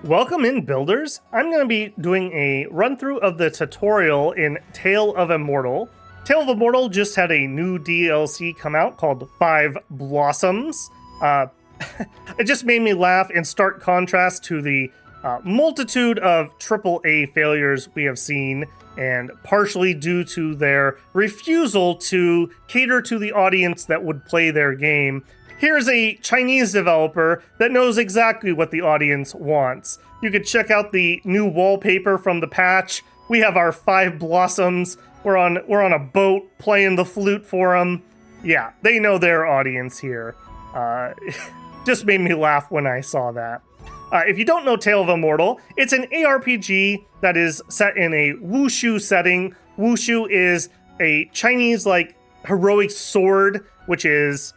Welcome in, builders. I'm going to be doing a run-through of the tutorial in Tale of Immortal. Tale of Immortal just had a new DLC come out called 5 Blossoms. It just made me laugh in stark contrast to the multitude of AAA failures we have seen, and partially due to their refusal to cater to the audience that would play their game. Here's a Chinese developer that knows exactly what the audience wants. You could check out the new wallpaper from the patch. We have our 5 blossoms. We're on a boat playing the flute for them. Yeah, they know their audience here. Just made me laugh when I saw that. If you don't know Tale of Immortal, it's an ARPG that is set in a wushu setting. Wushu is a Chinese, heroic sword, which is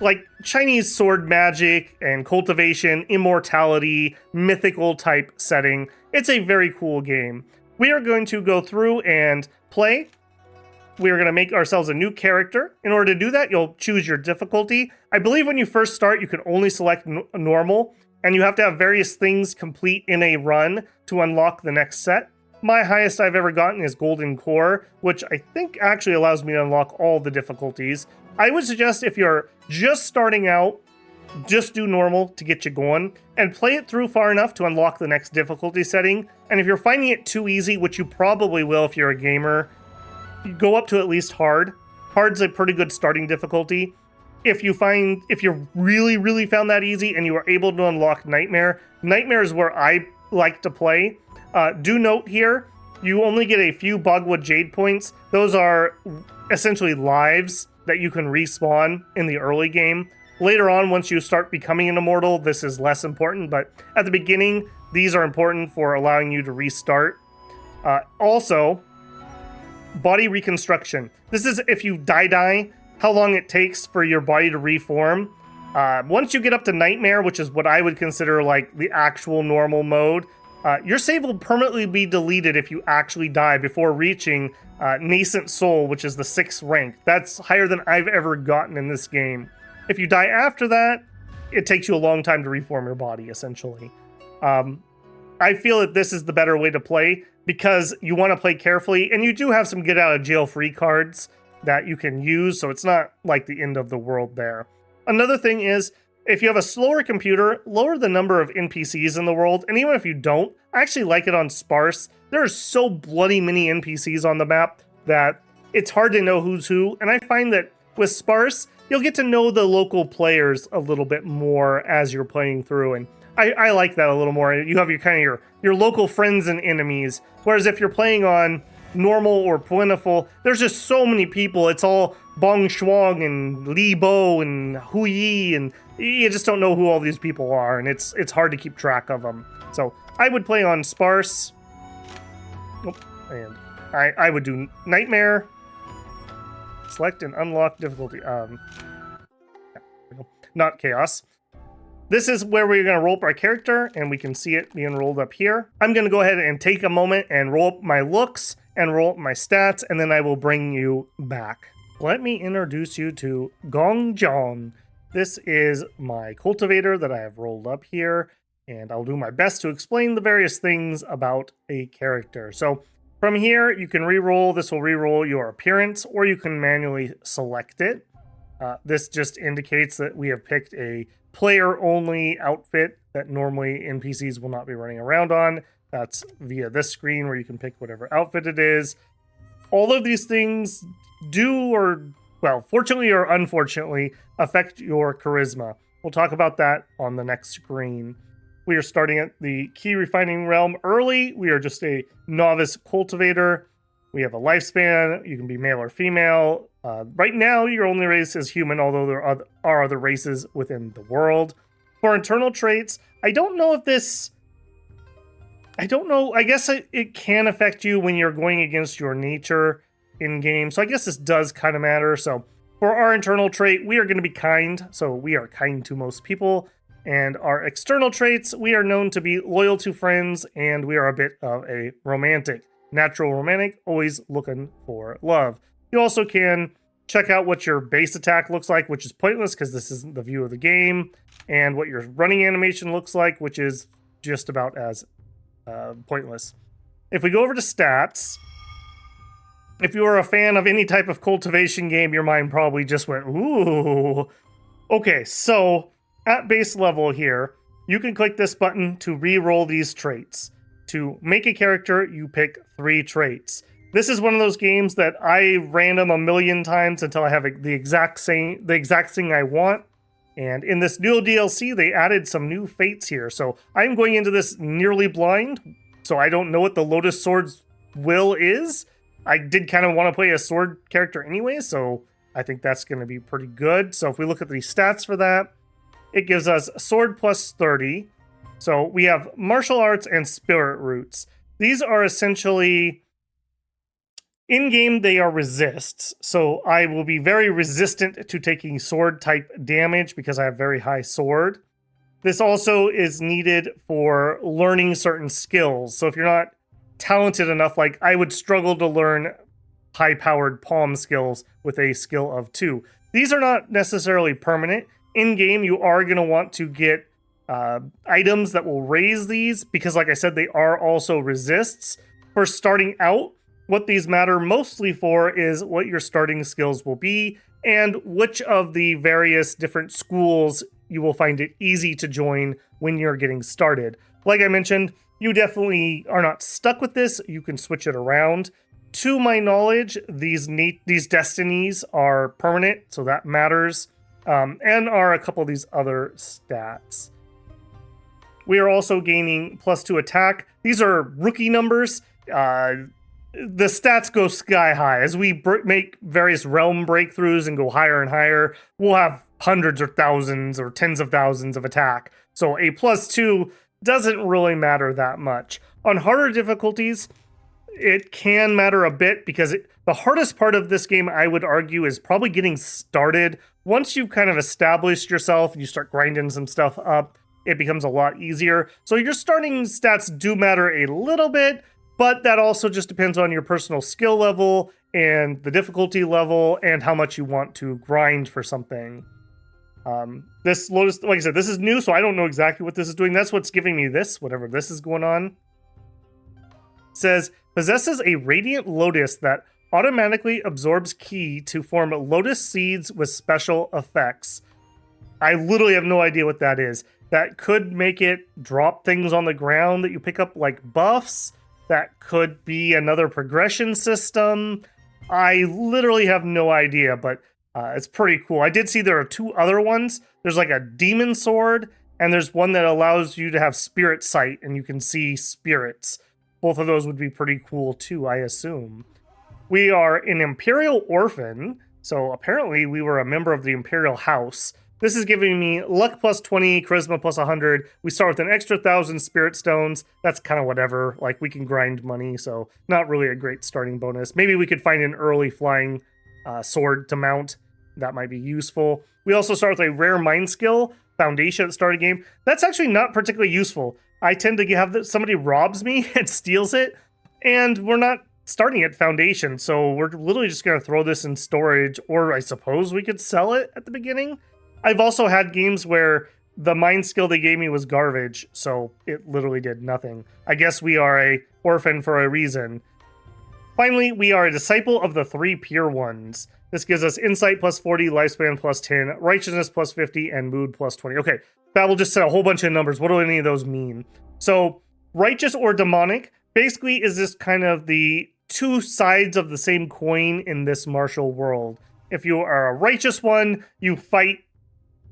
like Chinese sword magic and cultivation, immortality, mythical type setting. It's a very cool game. We are going to go through and play. We are going to make ourselves a new character. In order to do that, you'll choose your difficulty. I believe when you first start, you can only select normal, and you have to have various things complete in a run to unlock the next set. My highest I've ever gotten is Golden Core, which I think actually allows me to unlock all the difficulties. I would suggest if you're just starting out, just do normal to get you going, and play it through far enough to unlock the next difficulty setting. And if you're finding it too easy, which you probably will if you're a gamer, you go up to at least hard. Hard's a pretty good starting difficulty. If you really found that easy and you are able to unlock Nightmare is where I like to play. Do note here, you only get a few Bogwood Jade points. Those are essentially lives that you can respawn in the early game. Later on, once you start becoming an immortal, this is less important, but at the beginning, these are important for allowing you to restart. Also, body reconstruction. This is if you die, how long it takes for your body to reform. Once you get up to Nightmare, which is what I would consider like the actual normal mode, your save will permanently be deleted if you actually die before reaching Nascent Soul, which is the 6th rank. That's higher than I've ever gotten in this game. If you die after that, it takes you a long time to reform your body, essentially. I feel that this is the better way to play because you want to play carefully, and you do have some get out of jail free cards that you can use, so it's not like the end of the world there. Another thing is, if you have a slower computer, lower the number of NPCs in the world, and even if you don't, I actually like it on sparse. There are so bloody many NPCs on the map that it's hard to know who's who, and I find that with sparse, you'll get to know the local players a little bit more as you're playing through, and I like that a little more. You have your local friends and enemies, whereas if you're playing on normal or plentiful, there's just so many people. It's all Bong Shuang and Li Bo and Hu Yi, and you just don't know who all these people are, and it's hard to keep track of them. So I would play on sparse. And I would do Nightmare. Select and unlock difficulty. Not Chaos. This is where we're going to roll up our character, and we can see it being rolled up here. I'm going to go ahead and take a moment and roll up my looks and roll up my stats, and then I will bring you back. Let me introduce you to Gongjian. This is my cultivator that I have rolled up here, and I'll do my best to explain the various things about a character. So from here, you can re-roll. This will re-roll your appearance, or you can manually select it. This just indicates that we have picked a player-only outfit that normally NPCs will not be running around on. That's via this screen where you can pick whatever outfit it is. All of these things fortunately or unfortunately, affect your charisma. We'll talk about that on the next screen. We are starting at the key refining realm early. We are just a novice cultivator. We have a lifespan. You can be male or female. Right now, your only race is human, although there are other races within the world. For internal traits, I don't know. I guess it can affect you when you're going against your nature in game. So I guess this does kind of matter. So for our internal trait, we are going to be kind. So we are kind to most people. And our external traits, we are known to be loyal to friends, and we are a bit of a romantic. Natural romantic, always looking for love. You also can check out what your base attack looks like, which is pointless because this isn't the view of the game, and what your running animation looks like, which is just about as pointless. If we go over to stats, if you are a fan of any type of cultivation game, your mind probably just went, ooh. Okay, so at base level here, you can click this button to re-roll these traits. To make a character, you pick 3 traits. This is one of those games that I random a million times until I have the exact thing I want. And in this new DLC, they added some new fates here. So I'm going into this nearly blind, so I don't know what the Lotus Sword's will is. I did kind of want to play a sword character anyway, so I think that's going to be pretty good. So if we look at the stats for that, it gives us sword plus 30. So we have martial arts and spirit roots. These are essentially, in-game they are resists. So I will be very resistant to taking sword type damage because I have very high sword. This also is needed for learning certain skills. So if you're not talented enough, like I would struggle to learn high-powered palm skills with a skill of 2. These are not necessarily permanent. In-game, you are going to want to get items that will raise these because, like I said, they are also resists. For starting out, what these matter mostly for is what your starting skills will be and which of the various different schools you will find it easy to join when you're getting started. Like I mentioned, you definitely are not stuck with this. You can switch it around. To my knowledge, these destinies are permanent, so that matters, and are a couple of these other stats. We are also gaining +2 attack. These are rookie numbers. The stats go sky high. As we make various realm breakthroughs and go higher and higher, we'll have hundreds or thousands or tens of thousands of attack. So a +2 doesn't really matter that much. On harder difficulties, it can matter a bit because the hardest part of this game, I would argue, is probably getting started. Once you've kind of established yourself and you start grinding some stuff up, it becomes a lot easier. So your starting stats do matter a little bit, but that also just depends on your personal skill level and the difficulty level and how much you want to grind for something. This Lotus, like I said, this is new, so I don't know exactly what this is doing. That's what's giving me this, whatever this is going on. It says, possesses a radiant lotus that automatically absorbs ki to form lotus seeds with special effects. I literally have no idea what that is. That could make it drop things on the ground that you pick up like buffs. That could be another progression system. I literally have no idea, but it's pretty cool. I did see there are 2 other ones. There's like a demon sword, and there's one that allows you to have spirit sight, and you can see spirits. Both of those would be pretty cool too, I assume. We are an Imperial Orphan, so apparently we were a member of the Imperial House. This is giving me luck +20, charisma +100. We start with an extra 1,000 spirit stones. That's kind of whatever. Like, we can grind money, so not really a great starting bonus. Maybe we could find an early flying sword to mount. That might be useful. We also start with a rare mind skill, Foundation at the start of the game. That's actually not particularly useful. I tend to have somebody robs me and steals it, and we're not starting at Foundation, so we're literally just going to throw this in storage, or I suppose we could sell it at the beginning. I've also had games where the mind skill they gave me was garbage, so it literally did nothing. I guess we are a orphan for a reason. Finally, we are a disciple of the 3 pure ones. This gives us insight +40, lifespan +10, righteousness +50, and mood +20. Okay, Babel just said a whole bunch of numbers. What do any of those mean? So, righteous or demonic basically is this kind of the 2 sides of the same coin in this martial world. If you are a righteous one, you fight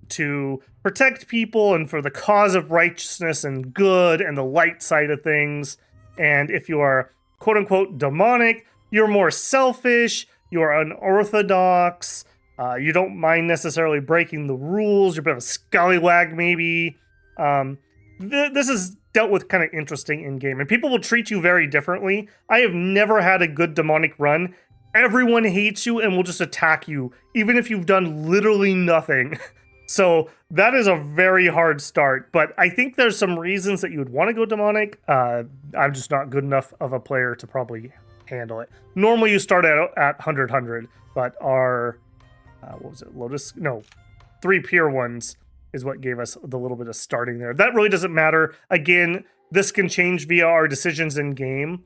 to protect people and for the cause of righteousness and good and the light side of things. And if you are quote-unquote demonic, you're more selfish, you're unorthodox, you don't mind necessarily breaking the rules, you're a bit of a scallywag maybe. This is dealt with kind of interesting in-game, and people will treat you very differently. I have never had a good demonic run. Everyone hates you and will just attack you, even if you've done literally nothing. So that is a very hard start, but I think there's some reasons that you would want to go demonic. I'm just not good enough of a player to probably handle it. Normally you start at 100, but our, what was it, Lotus? No, 3 pure ones is what gave us the little bit of starting there. That really doesn't matter. Again, this can change via our decisions in game.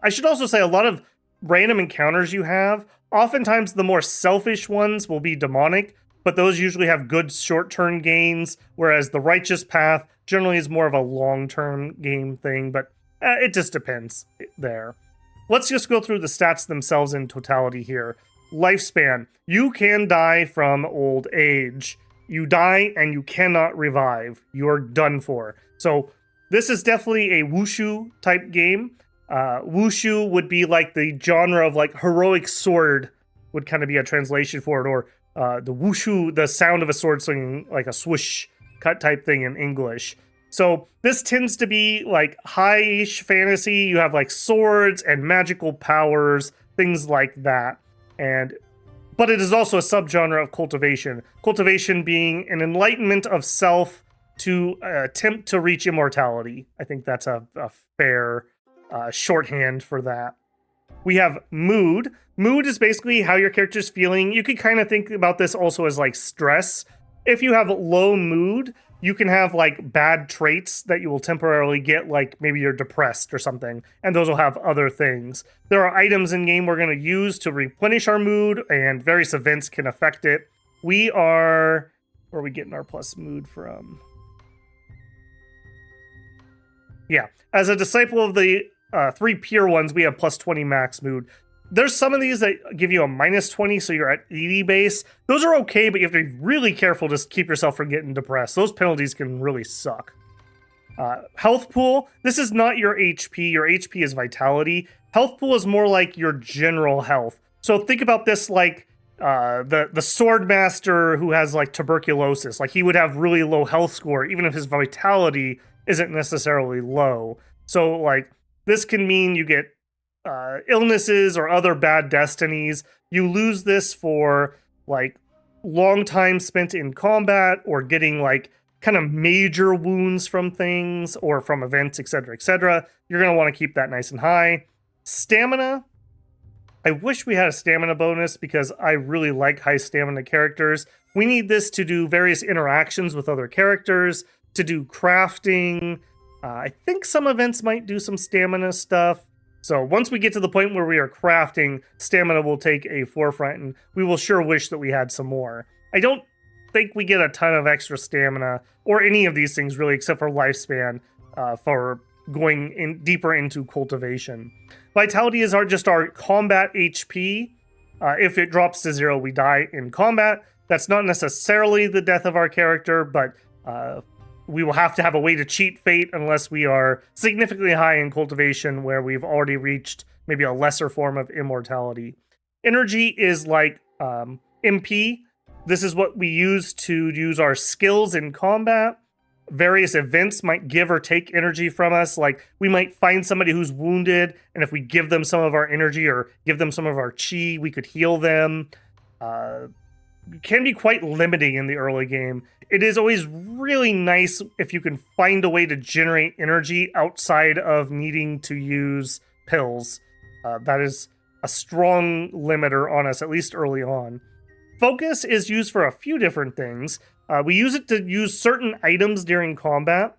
I should also say a lot of random encounters you have, oftentimes the more selfish ones will be demonic, but those usually have good short-term gains, whereas the righteous path generally is more of a long-term game thing, but it just depends there. Let's just go through the stats themselves in totality here. Lifespan. You can die from old age. You die and you cannot revive. You're done for. So this is definitely a wushu type game. Wushu would be like the genre of like heroic sword would kind of be a translation for it, or the wushu, the sound of a sword swinging, like a swoosh cut type thing in English. So this tends to be like high-ish fantasy. You have like swords and magical powers, things like that. But it is also a subgenre of cultivation. Cultivation being an enlightenment of self to attempt to reach immortality. I think that's a fair shorthand for that. We have mood. Mood is basically how your character's feeling. You could kind of think about this also as like stress. If you have low mood, you can have like bad traits that you will temporarily get, like maybe you're depressed or something, and those will have other things. There are items in game we're going to use to replenish our mood, and various events can affect it. We are... Where are we getting our plus mood from? Yeah, as a disciple of the 3 pure ones, we have plus 20 max mood. There's some of these that give you a minus 20, so you're at 80 base. Those are okay, but you have to be really careful to keep yourself from getting depressed. Those penalties can really suck. Health pool. This is not your HP. Your HP is vitality. Health pool is more like your general health. So think about this like the sword master who has like tuberculosis. Like he would have really low health score, even if his vitality isn't necessarily low. So like this can mean you get illnesses or other bad destinies. You lose this for like long time spent in combat, or getting like kind of major wounds from things or from events, etc., etc. You're going to want to keep that nice and high. Stamina. I wish we had a stamina bonus because I really like high stamina characters. We need this to do various interactions with other characters, to do crafting. I think some events might do some stamina stuff. So once we get to the point where we are crafting, stamina will take a forefront, and we will sure wish that we had some more. I don't think we get a ton of extra stamina, or any of these things really, except for lifespan, for going in deeper into cultivation. Vitality is just our combat HP. If it drops to 0, we die in combat. That's not necessarily the death of our character, but we will have to have a way to cheat fate unless we are significantly high in cultivation, where we've already reached maybe a lesser form of immortality. Energy is like MP. This is what we use to use our skills in combat. Various events might give or take energy from us. Like we might find somebody who's wounded, and if we give them some of our energy or give them some of our chi, we could heal them. Can be quite limiting in the early game. It is always really nice if you can find a way to generate energy outside of needing to use pills. That is a strong limiter on us, at least early on. Focus is used for a few different things. We use it to use certain items during combat.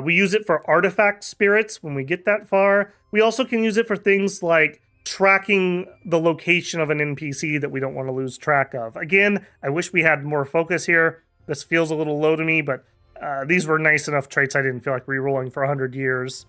We use it for artifact spirits when we get that far. We also can use it for things like tracking the location of an NPC that we don't want to lose track of. Again, I wish we had more focus here. This feels a little low to me, but these were nice enough traits I didn't feel like re-rolling for 100 years.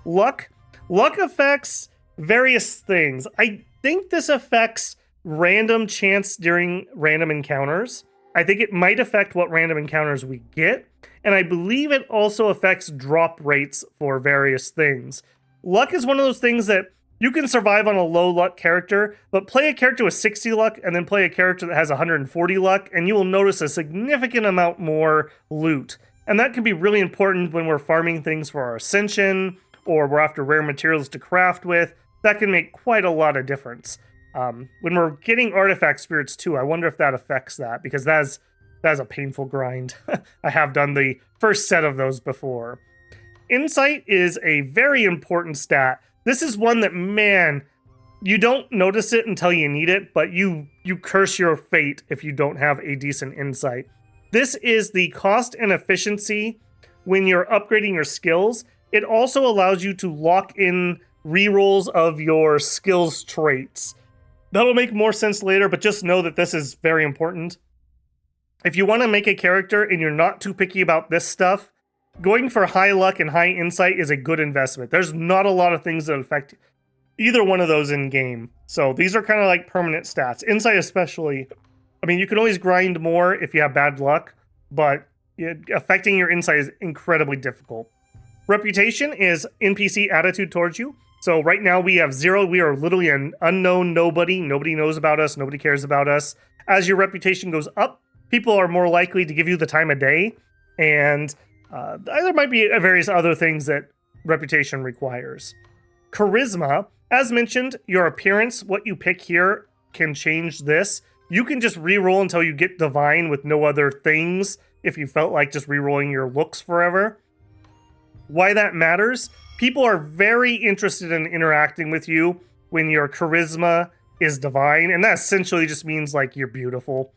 Luck. Luck affects various things. I think this affects random chance during random encounters. I think it might affect what random encounters we get, and I believe it also affects drop rates for various things. Luck is one of those things that you can survive on a low luck character, but play a character with 60 luck and then play a character that has 140 luck, and you will notice a significant amount more loot. And that can be really important when we're farming things for our ascension, or we're after rare materials to craft with. That can make quite a lot of difference. When we're getting artifact spirits too, I wonder if that affects that, because that's a painful grind. I have done the first set of those before. Insight is a very important stat. This is one that, man, you don't notice it until you need it, but you curse your fate if you don't have a decent insight. This is the cost and efficiency when you're upgrading your skills. It also allows you to lock in rerolls of your skills traits. That'll make more sense later, but just know that this is very important. If you want to make a character and you're not too picky about this stuff, going for high luck and high insight is a good investment. There's not a lot of things that affect either one of those in game. So these are kind of like permanent stats. Insight especially. I mean, you can always grind more if you have bad luck, but affecting your insight is incredibly difficult. Reputation is NPC attitude towards you. So right now we have 0. We are literally an unknown nobody. Nobody knows about us. Nobody cares about us. As your reputation goes up, people are more likely to give you the time of day. And there might be various other things that reputation requires. Charisma, as mentioned, your appearance, what you pick here can change this. You can just reroll until you get divine with no other things if you felt like just rerolling your looks forever. Why that matters? People are very interested in interacting with you when your charisma is divine, and that essentially just means like you're beautiful.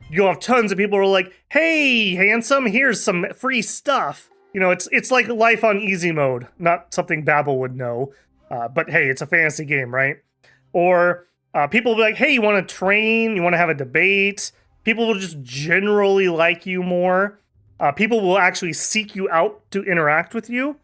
You'll have tons of people who are like, "Hey, handsome, here's some free stuff." You know, it's like life on easy mode, not something Babel would know. But hey, it's a fantasy game, right? Or people will be like, "Hey, you want to train? You want to have a debate?" People will just generally like you more. People will actually seek you out to interact with you.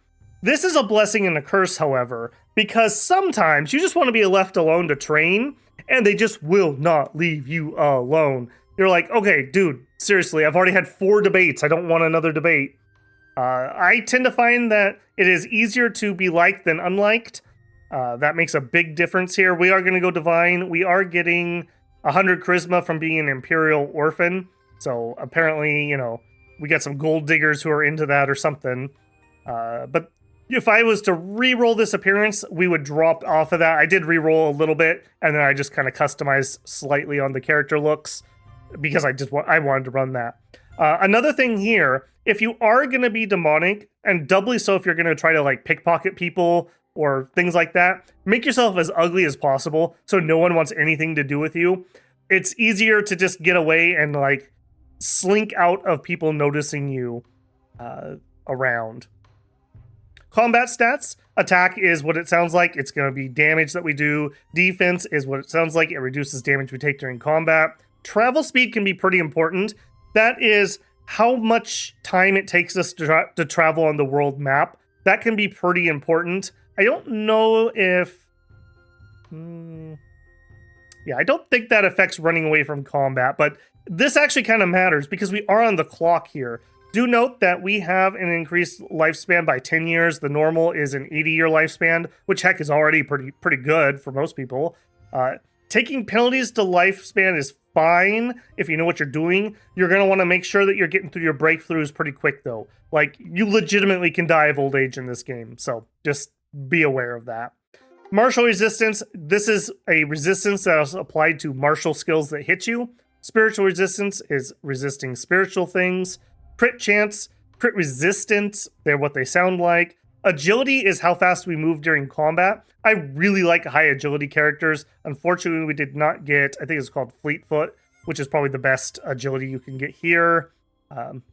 This is a blessing and a curse, however, because sometimes you just want to be left alone to train, and they just will not leave you alone. You're like, okay, dude, seriously, I've already had 4 debates. I don't want another debate. I tend to find that it is easier to be liked than unliked. That makes a big difference here. We are going to go divine. We are getting 100 charisma from being an imperial orphan. So apparently, you know, we got some gold diggers who are into that or something. But if I was to re-roll this appearance, we would drop off of that. I did re-roll a little bit, and then I just kind of customized slightly on the character looks because I wanted to run that. Another thing here, if you are going to be demonic, and doubly so if you're going to try to like pickpocket people or things like that, make yourself as ugly as possible so no one wants anything to do with you. It's easier to just get away and like slink out of people noticing you around. Combat stats. Attack is what it sounds like. It's going to be damage that we do. Defense is what it sounds like. It reduces damage we take during combat. Travel speed can be pretty important. That is how much time it takes us to travel on the world map. That can be pretty important. I don't know if... Yeah, I don't think that affects running away from combat, but this actually kind of matters because we are on the clock here. Do note that we have an increased lifespan by 10 years. The normal is an 80-year lifespan, which heck is already pretty good for most people. Taking penalties to lifespan is fine if you know what you're doing. You're going to want to make sure that you're getting through your breakthroughs pretty quick, though. Like, you legitimately can die of old age in this game, so just be aware of that. Martial resistance. This is a resistance that is applied to martial skills that hit you. Spiritual resistance is resisting spiritual things. Crit chance, crit resistance, they're what they sound like. Agility is how fast we move during combat. I really like high agility characters. Unfortunately, we did not get, I think it's called Fleetfoot, which is probably the best agility you can get here.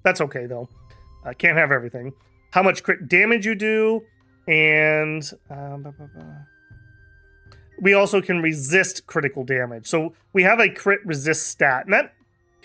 That's okay, though. Can't have everything. How much crit damage you do, and we also can resist critical damage. So we have a crit resist stat, and that,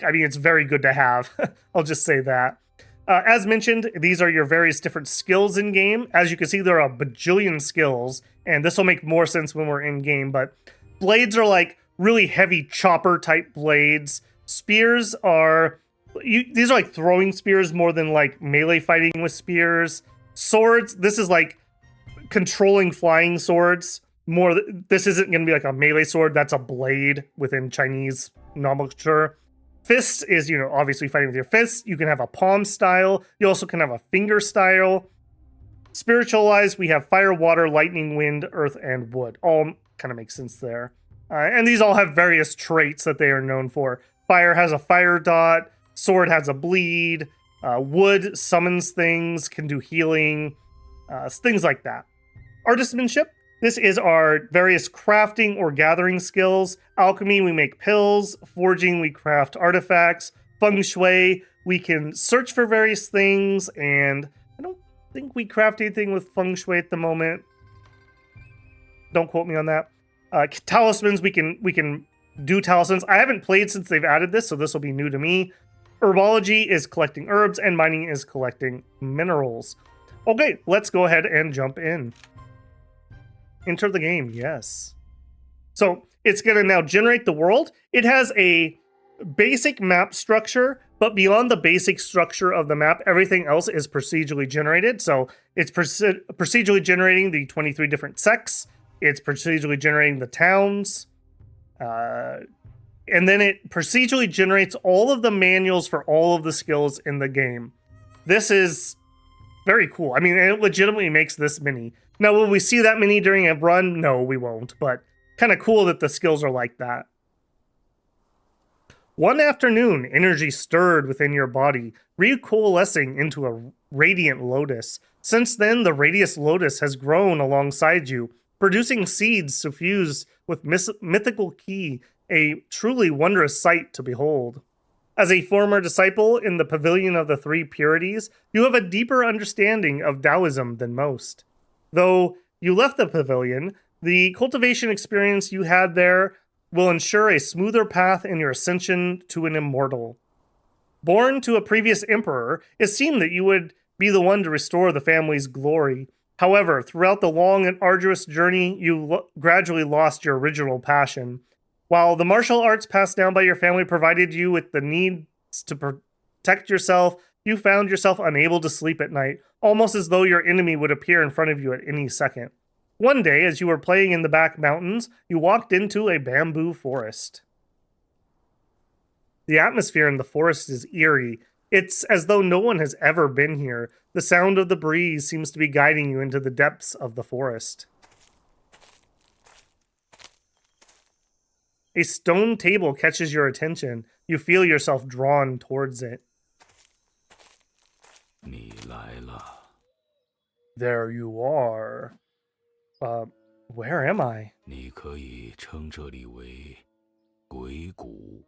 I mean, it's very good to have. I'll just say that. As mentioned, these are your various different skills in game. As you can see, there are a bajillion skills, and this will make more sense when we're in game, but blades are like really heavy chopper type blades. Spears are, these are like throwing spears more than like melee fighting with spears. Swords, this is like controlling flying swords. This isn't going to be like a melee sword, that's a blade within Chinese nomenclature. Fist is, you know, obviously fighting with your fists. You can have a palm style. You also can have a finger style. Spiritualized, we have fire, water, lightning, wind, earth, and wood. All kind of makes sense there. And these all have various traits that they are known for. Fire has a fire dot. Sword has a bleed. Wood summons things, can do healing. Things like that. Artisanship. This is our various crafting or gathering skills. Alchemy, we make pills. Forging, we craft artifacts. feng shui. We can search for various things, and I don't think we craft anything with feng shui at the moment. Don't quote me on that. Talismans, we can do talismans. I haven't played since they've added this, so this will be new to me. Herbology is collecting herbs, and mining is collecting minerals. Okay, let's go ahead and jump in. Enter the game, yes. So it's going to now generate the world. It has a basic map structure, but beyond the basic structure of the map, everything else is procedurally generated. So it's procedurally generating the 23 different sects. It's procedurally generating the towns. And then it procedurally generates all of the manuals for all of the skills in the game. This is very cool. I mean, it legitimately makes this many. Now, will we see that many during a run? No, we won't, but kind of cool that the skills are like that. One afternoon, energy stirred within your body, recoalescing into a radiant lotus. Since then, the radius lotus has grown alongside you, producing seeds suffused with mythical ki, a truly wondrous sight to behold. As a former disciple in the Pavilion of the Three Purities, you have a deeper understanding of Taoism than most. Though you left the pavilion, the cultivation experience you had there will ensure a smoother path in your ascension to an immortal. Born to a previous emperor, it seemed that you would be the one to restore the family's glory. However, throughout the long and arduous journey, you gradually lost your original passion. While the martial arts passed down by your family provided you with the needs to protect yourself, you found yourself unable to sleep at night, almost as though your enemy would appear in front of you at any second. One day, as you were playing in the back mountains, you walked into a bamboo forest. The atmosphere in the forest is eerie. It's as though no one has ever been here. The sound of the breeze seems to be guiding you into the depths of the forest. A stone table catches your attention. You feel yourself drawn towards it. 你来了. There you are. Where am I? 你可以称这里为鬼谷.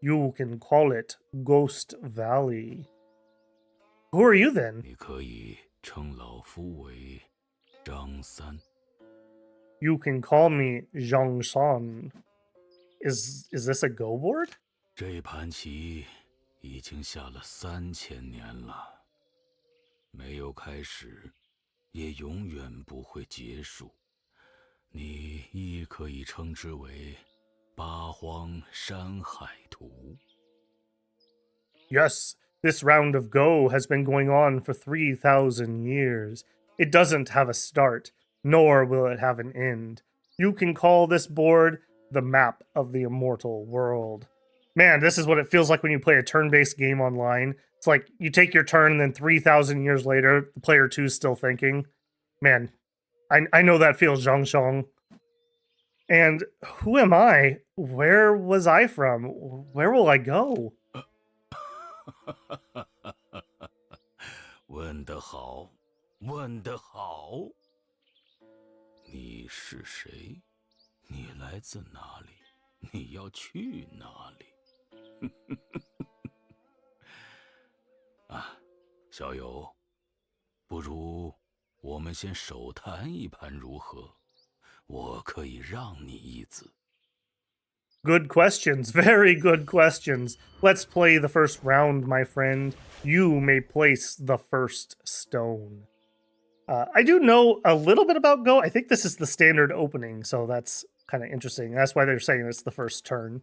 You can call it Ghost Valley. Who are you then? 你可以称老夫为张三. You can call me Zhang Shan. Is this a go board? 这盘棋已经下了3000年了，没有开始，也永远不会结束。你亦可以称之为八荒山海图。 Yes, this round of Go has been going on for 3,000 years. It doesn't have a start, nor will it have an end. You can call this board the map of the immortal world. Man, this is what it feels like when you play a turn-based game online. It's like you take your turn and then 3,000 years later, the player 2 is still thinking. Man, I know that feels, Zhang Shang. And who am I? Where was I from? Where will I go? 问得好，问得好。你是谁？你来自哪里？你要去哪里？啊，小友，不如我们先手谈一盘如何？我可以让你一子。 Good questions, very good questions. Let's play the first round, my friend. You may place the first stone. I do know a little bit about Go. I think this is the standard opening, so that's kind of interesting. That's why they're saying it's the first turn.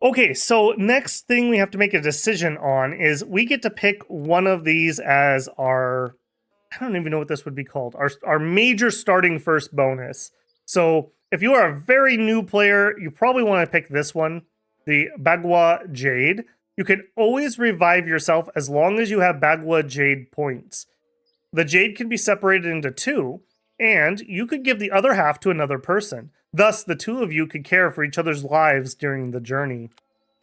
Okay, so next thing we have to make a decision on is we get to pick one of these as our, I don't even know what this would be called, our major starting first bonus. So if you are a very new player, you probably want to pick this one, the Bagua Jade. You can always revive yourself as long as you have Bagua Jade points. The Jade can be separated into two, and you could give the other half to another person. Thus, the two of you could care for each other's lives during the journey.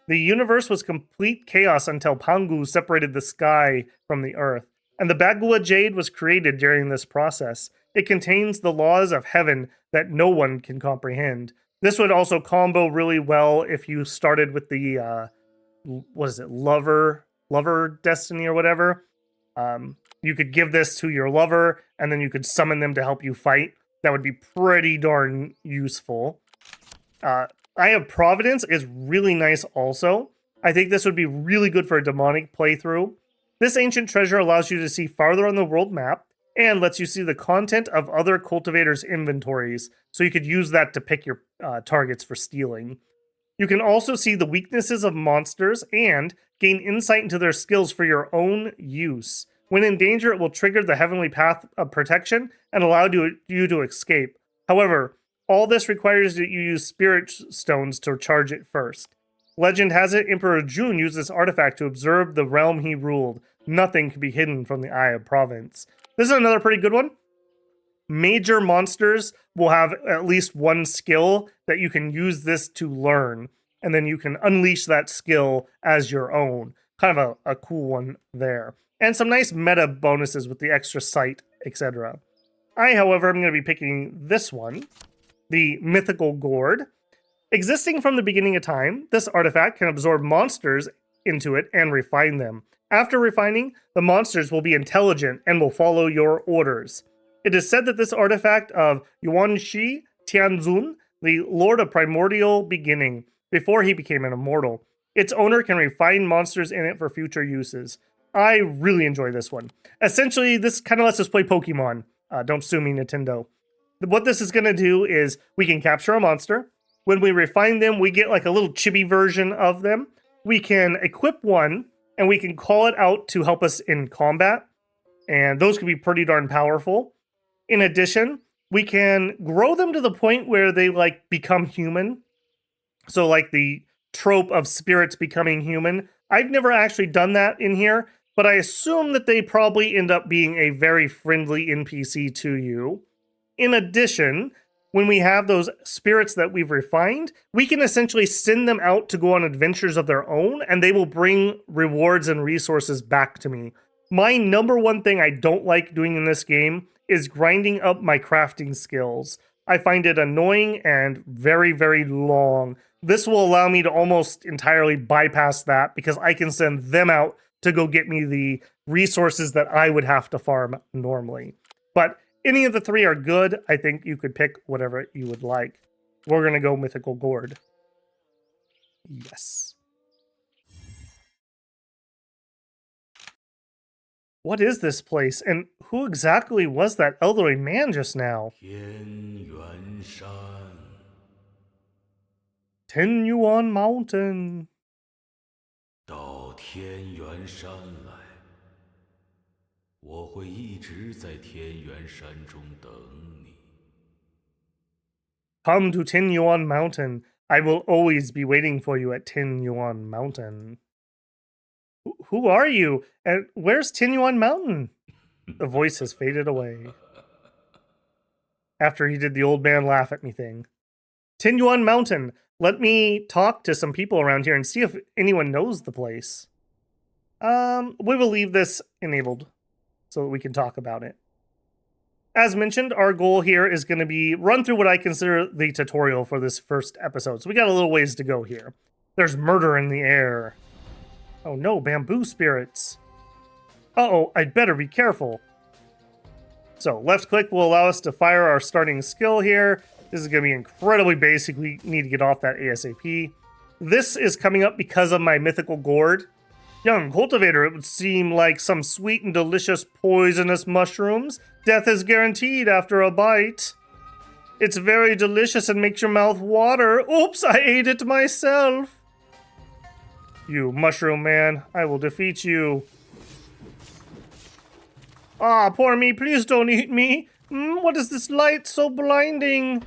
The universe was complete chaos until Pangu separated the sky from the earth, and the Bagua Jade was created during this process. It contains the laws of heaven that no one can comprehend. This would also combo really well if you started with the what is it, lover destiny or whatever. You could give this to your lover, and then you could summon them to help you fight. That would be pretty darn useful. Eye of Providence is really nice also. I think this would be really good for a demonic playthrough. This ancient treasure allows you to see farther on the world map and lets you see the content of other cultivators' inventories, so you could use that to pick your targets for stealing. You can also see the weaknesses of monsters and gain insight into their skills for your own use. When in danger, it will trigger the Heavenly Path of Protection and allow you to escape. However, all this requires that you use Spirit Stones to charge it first. Legend has it Emperor Jun used this artifact to observe the realm he ruled. Nothing can be hidden from the Eye of Providence. This is another pretty good one. Major monsters will have at least one skill that you can use this to learn, and then you can unleash that skill as your own. Kind of a cool one there. And some nice meta bonuses with the extra sight, etc. I, however, am going to be picking this one, the Mythical Gourd. Existing from the beginning of time, this artifact can absorb monsters into it and refine them. After refining, the monsters will be intelligent and will follow your orders. It is said that this artifact of Yuan Tianzun, the Lord of Primordial Beginning, before he became an immortal. Its owner can refine monsters in it for future uses. I really enjoy this one. Essentially, this kind of lets us play Pokemon. Don't sue me, Nintendo. What this is going to do is we can capture a monster. When we refine them, we get like a little chibi version of them. We can equip one, and we can call it out to help us in combat. And those can be pretty darn powerful. In addition, we can grow them to the point where they like become human. So like the trope of spirits becoming human. I've never actually done that in here, but I assume that they probably end up being a very friendly NPC to you. In addition, when we have those spirits that we've refined, we can essentially send them out to go on adventures of their own, and they will bring rewards and resources back to me. My number one thing I don't like doing in this game is grinding up my crafting skills. I find it annoying and very, very long. This will allow me to almost entirely bypass that because I can send them out to go get me the resources that I would have to farm normally. But any of the three are good. I think you could pick whatever you would like. We're going to go Mythical Gourd. Yes. What is this place? And who exactly was that elderly man just now? Yuan Mountain. 到天元山来，我会一直在天元山中等你。 Come to Yuan Mountain. I will always be waiting for you at Yuan Mountain. Who are you? And where's Yuan Mountain? The voice has faded away. After he did the old man laugh at me thing. Yuan Mountain. Let me talk to some people around here and see if anyone knows the place. We will leave this enabled so that we can talk about it. As mentioned, our goal here is going to be run through what I consider the tutorial for this first episode. So we got a little ways to go here. There's murder in the air. Oh no, bamboo spirits. Uh-oh, I'd better be careful. So left click will allow us to fire our starting skill here. This is going to be incredibly basic. We need to get off that ASAP. This is coming up because of my Mythical Gourd. Young cultivator, it would seem like some sweet and delicious poisonous mushrooms. Death is guaranteed after a bite. It's very delicious and makes your mouth water. Oops, I ate it myself. You mushroom man, I will defeat you. Ah, poor me, please don't eat me. What is this light so blinding?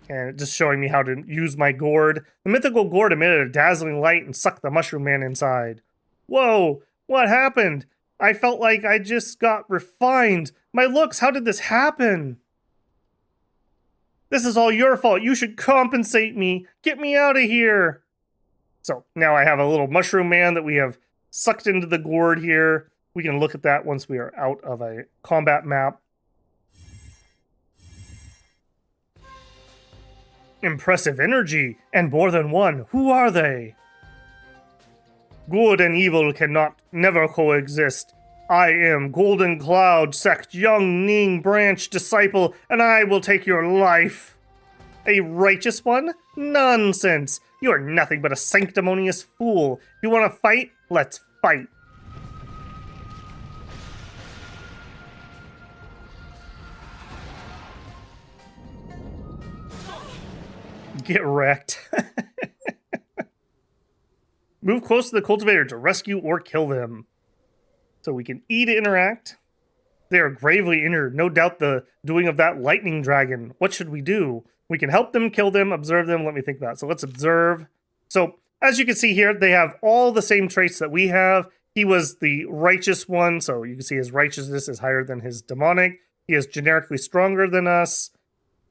And just showing me how to use my gourd. The Mythical Gourd emitted a dazzling light and sucked the mushroom man inside. Whoa, what happened? I felt like I just got refined. My looks, how did this happen? This is all your fault. You should compensate me. Get me out of here. So now I have a little mushroom man that we have sucked into the gourd here. We can look at that once we are out of a combat map. Impressive energy, and more than one. Who are they? Good and evil cannot never coexist. I am Golden Cloud Sect Young Ning Branch Disciple, and I will take your life. A righteous one? Nonsense. You are nothing but a sanctimonious fool. If you want to fight, let's fight. Get wrecked. Move close to the cultivator to rescue or kill them. So we can E to interact. They are gravely injured. No doubt the doing of that lightning dragon. What should we do? We can help them, kill them, observe them. Let me think about it. So let's observe. So as you can see here, they have all the same traits that we have. He was the righteous one. So you can see his righteousness is higher than his demonic. He is generically stronger than us.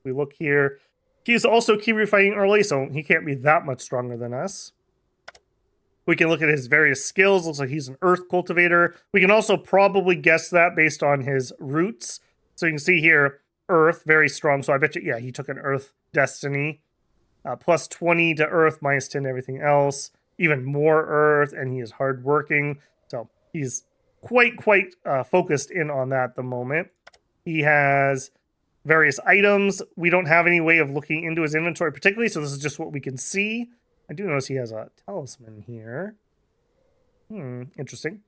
We look here. He's also key refining early, so he can't be that much stronger than us. We can look at his various skills. Looks like he's an earth cultivator. We can also probably guess that based on his roots. So you can see here, earth, very strong. So I bet you, yeah, he took an earth destiny. Plus 20 to earth, minus 10 to everything else. Even more earth, and he is hardworking. So he's quite focused in on that at the moment. He has various items. We don't have any way of looking into his inventory particularly, so this is just what we can see. I do notice he has a talisman here. Interesting.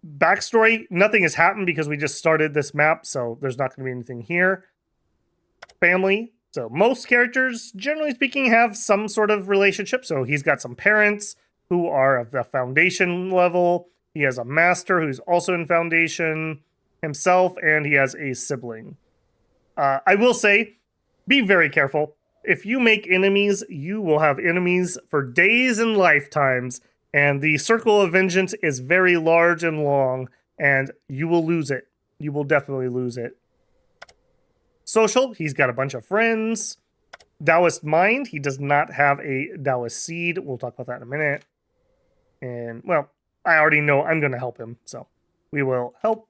Backstory, nothing has happened because we just started this map, so there's not going to be anything here. Family. So most characters, generally speaking, have some sort of relationship. So he's got some parents who are of the foundation level. He has a master who's also in foundation himself, and he has a sibling. I will say, be very careful. If you make enemies, you will have enemies for days and lifetimes, and the circle of vengeance is very large and long, and you will lose it. You will definitely lose it. Social, he's got a bunch of friends. Taoist mind, he does not have a Taoist seed. We'll talk about that in a minute. And, well, I already know I'm going to help him, so we will help.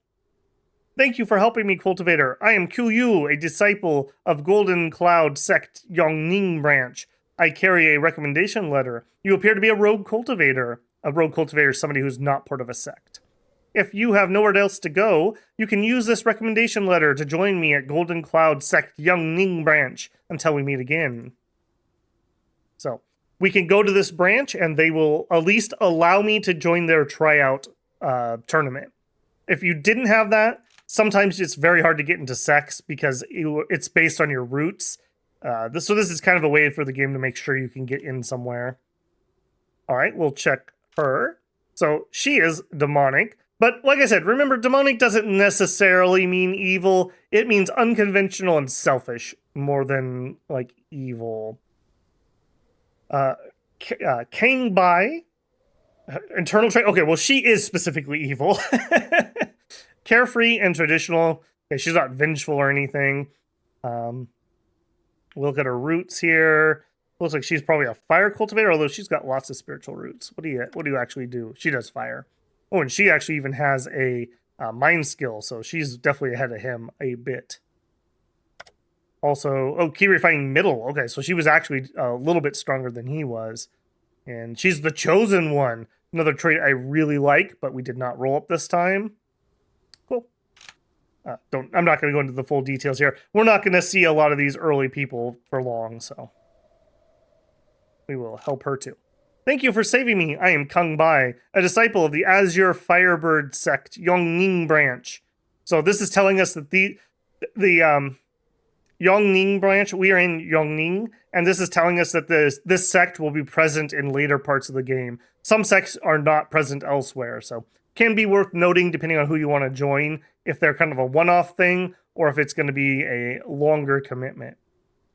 Thank you for helping me, Cultivator. I am Qiu, a disciple of Golden Cloud Sect Yongning Branch. I carry a recommendation letter. You appear to be a rogue cultivator. A rogue cultivator is somebody who's not part of a sect. If you have nowhere else to go, you can use this recommendation letter to join me at Golden Cloud Sect Yongning Branch until we meet again. So, we can go to this branch and they will at least allow me to join their tryout tournament. If you didn't have that, sometimes it's very hard to get into sects because it's based on your roots. So this is kind of a way for the game to make sure you can get in somewhere. All right, we'll check her. So she is demonic. But like I said, remember, demonic doesn't necessarily mean evil. It means unconventional and selfish more than, like, evil. Kang Bai. Internal trait. Okay, well, she is specifically evil. Carefree and traditional. Okay, she's not vengeful or anything. We'll look at her roots here. Looks like she's probably a fire cultivator, although she's got lots of spiritual roots. What do you actually do? She does fire. Oh, and she actually even has a mind skill, so she's definitely ahead of him a bit. Also, oh, key refining middle. Okay, so she was actually a little bit stronger than he was. And she's the chosen one. Another trait I really like, but we did not roll up this time. Cool. I'm not going to go into the full details here. We're not going to see a lot of these early people for long, so we will help her too. Thank you for saving me. I am Kang Bai, a disciple of the Azure Firebird Sect Yongning Branch. So this is telling us that the Yongning Branch, we are in Yongning, and this is telling us that this sect will be present in later parts of the game. Some sects are not present elsewhere, so can be worth noting depending on who you want to join, if they're kind of a one-off thing, or if it's going to be a longer commitment.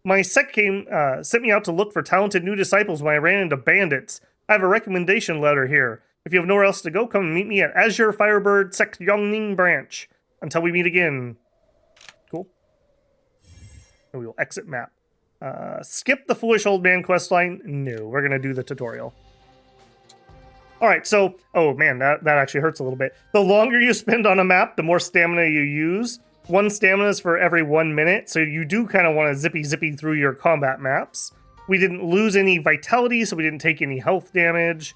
My sect sent me out to look for talented new disciples when I ran into bandits. I have a recommendation letter here. If you have nowhere else to go, come and meet me at Azure Firebird Sect Yongning Branch. Until we meet again. Cool. And we will exit map. Skip the Foolish Old Man questline. No, we're going to do the tutorial. Alright, so, oh man, that actually hurts a little bit. The longer you spend on a map, the more stamina you use. 1 stamina is for every 1 minute, so you do kind of want to zippy through your combat maps. We didn't lose any vitality, so we didn't take any health damage.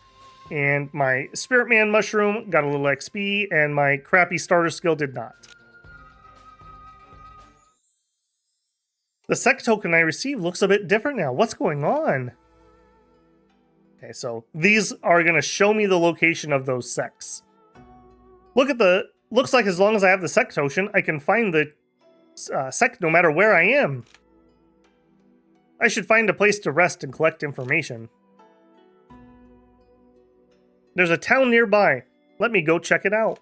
And my Spirit Man mushroom got a little XP, and my crappy starter skill did not. The sect token I received looks a bit different now. What's going on? Okay, so these are going to show me the location of those sects. Looks like as long as I have the sect token, I can find the sect no matter where I am. I should find a place to rest and collect information. There's a town nearby. Let me go check it out.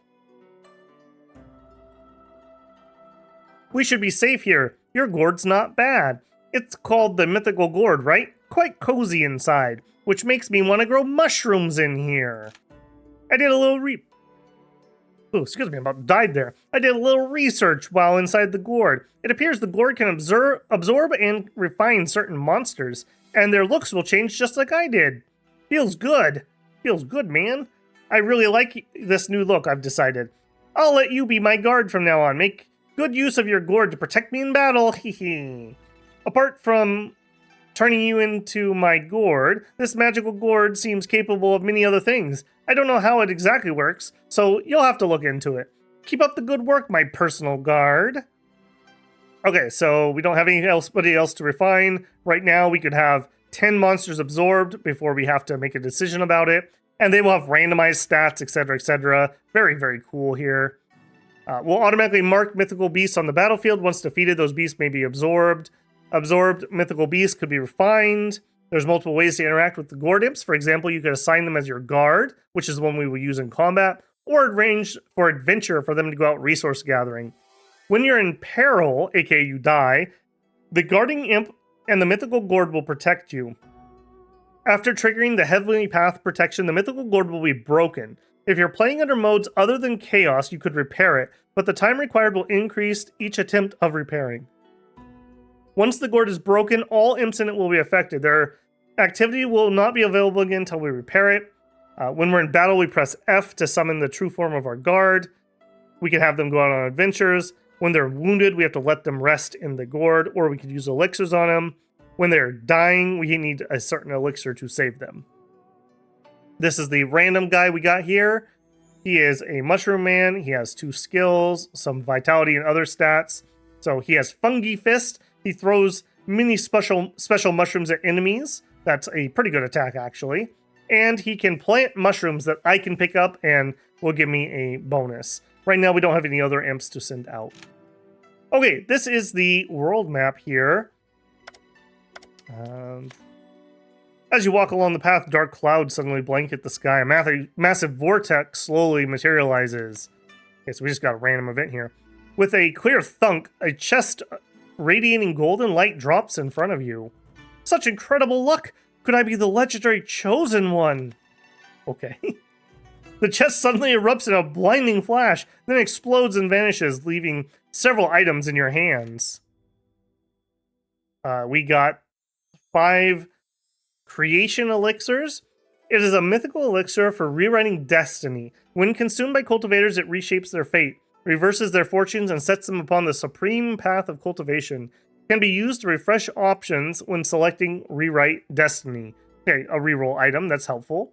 We should be safe here. Your gourd's not bad. It's called the Mythical Gourd, right? Quite cozy inside, which makes me want to grow mushrooms in here. I did a little excuse me, I about died there. I did a little research while inside the gourd. It appears the gourd can absorb and refine certain monsters, and their looks will change just like I did. Feels good. Feels good, man. I really like this new look, I've decided. I'll let you be my guard from now on. Make good use of your gourd to protect me in battle, hehe. Apart from turning you into my gourd, this magical gourd seems capable of many other things. I don't know how it exactly works, so you'll have to look into it. Keep up the good work, my personal guard. Okay, so we don't have anybody else to refine. Right now, we could have 10 monsters absorbed before we have to make a decision about it. And they will have randomized stats, etc., etc. Very, very cool here. We'll automatically mark mythical beasts on the battlefield. Once defeated, those beasts may be absorbed. Absorbed mythical beasts could be refined. There's multiple ways to interact with the Gourd Imps. For example, you could assign them as your guard, which is one we will use in combat, or arrange for adventure for them to go out resource gathering. When you're in peril, aka you die, the Guarding Imp and the Mythical Gourd will protect you. After triggering the Heavenly Path protection, the Mythical Gourd will be broken. If you're playing under modes other than Chaos, you could repair it, but the time required will increase each attempt of repairing. Once the gourd is broken, all imps in it will be affected. Their activity will not be available again until we repair it. When we're in battle, we press F to summon the true form of our guard. We can have them go out on adventures. When they're wounded, we have to let them rest in the gourd, or we could use elixirs on them. When they're dying, we need a certain elixir to save them. This is the random guy we got here. He is a mushroom man. He has 2 skills, some vitality and other stats. So he has Fungi Fist. He throws mini special mushrooms at enemies. That's a pretty good attack, actually. And he can plant mushrooms that I can pick up and will give me a bonus. Right now, we don't have any other imps to send out. Okay, this is the world map here. As you walk along the path, dark clouds suddenly blanket the sky. A massive vortex slowly materializes. Okay, so we just got a random event here. With a clear thunk, a chest radiating golden light drops in front of you. Such incredible luck! Could I be the legendary chosen one? Okay. The chest suddenly erupts in a blinding flash, then explodes and vanishes, leaving several items in your hands. We got 5 creation elixirs. It is a mythical elixir for rewriting destiny. When consumed by cultivators, it reshapes their fate, reverses their fortunes, and sets them upon the supreme path of cultivation. Can be used to refresh options when selecting Rewrite Destiny. Okay, a reroll item, that's helpful.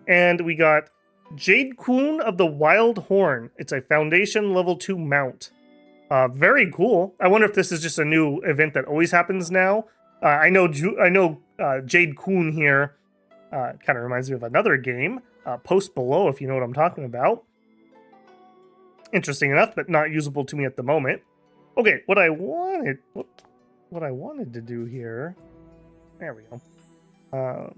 And we got Jade Queen of the Wild Horn. It's a Foundation Level 2 mount. Very cool. I wonder if this is just a new event that always happens now. I know Jade Queen here kind of reminds me of another game. Post below if you know what I'm talking about. Interesting enough, but not usable to me at the moment. Okay, what I wanted to do here, there we go.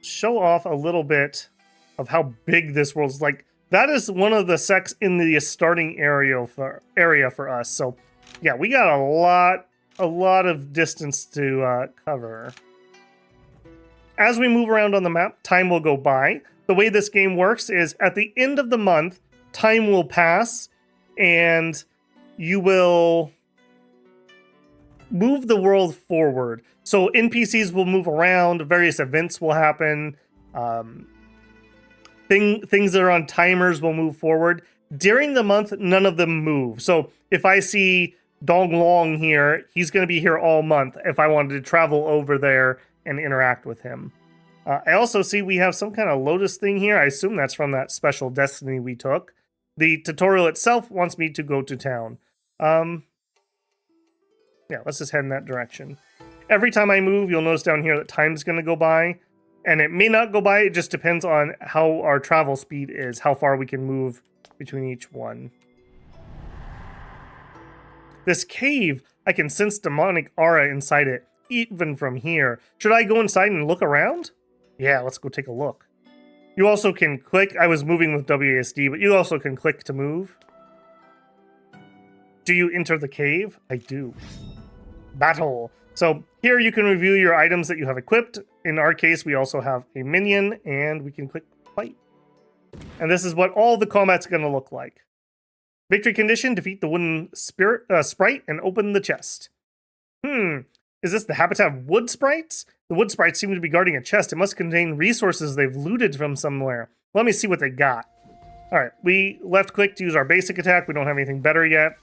Show off a little bit of how big this world is. Like, that is one of the sects in the starting area for us. So, yeah, we got a lot of distance to cover. As we move around on the map, time will go by. The way this game works is at the end of the month, time will pass, and you will move the world forward. So NPCs will move around, various events will happen, things that are on timers will move forward. During the month, none of them move. So if I see Dong Long here, he's going to be here all month if I wanted to travel over there and interact with him. I also see we have some kind of lotus thing here. I assume that's from that special destiny we took. The tutorial itself wants me to go to town. Yeah, let's just head in that direction. Every time I move, you'll notice down here that time's going to go by. And it may not go by, it just depends on how our travel speed is, how far we can move between each one. This cave, I can sense demonic aura inside it, even from here. Should I go inside and look around? Yeah, let's go take a look. You also can click, I was moving with WASD, but you also can click to move. Do you enter the cave? I do. Battle. So here you can review your items that you have equipped. In our case, we also have a minion, and we can click fight. And this is what all the combat's going to look like. Victory condition, defeat the wooden sprite and open the chest. Is this the habitat of wood sprites? The wood sprites seem to be guarding a chest. It must contain resources they've looted from somewhere. Let me see what they got. All right, we left click to use our basic attack. We don't have anything better yet.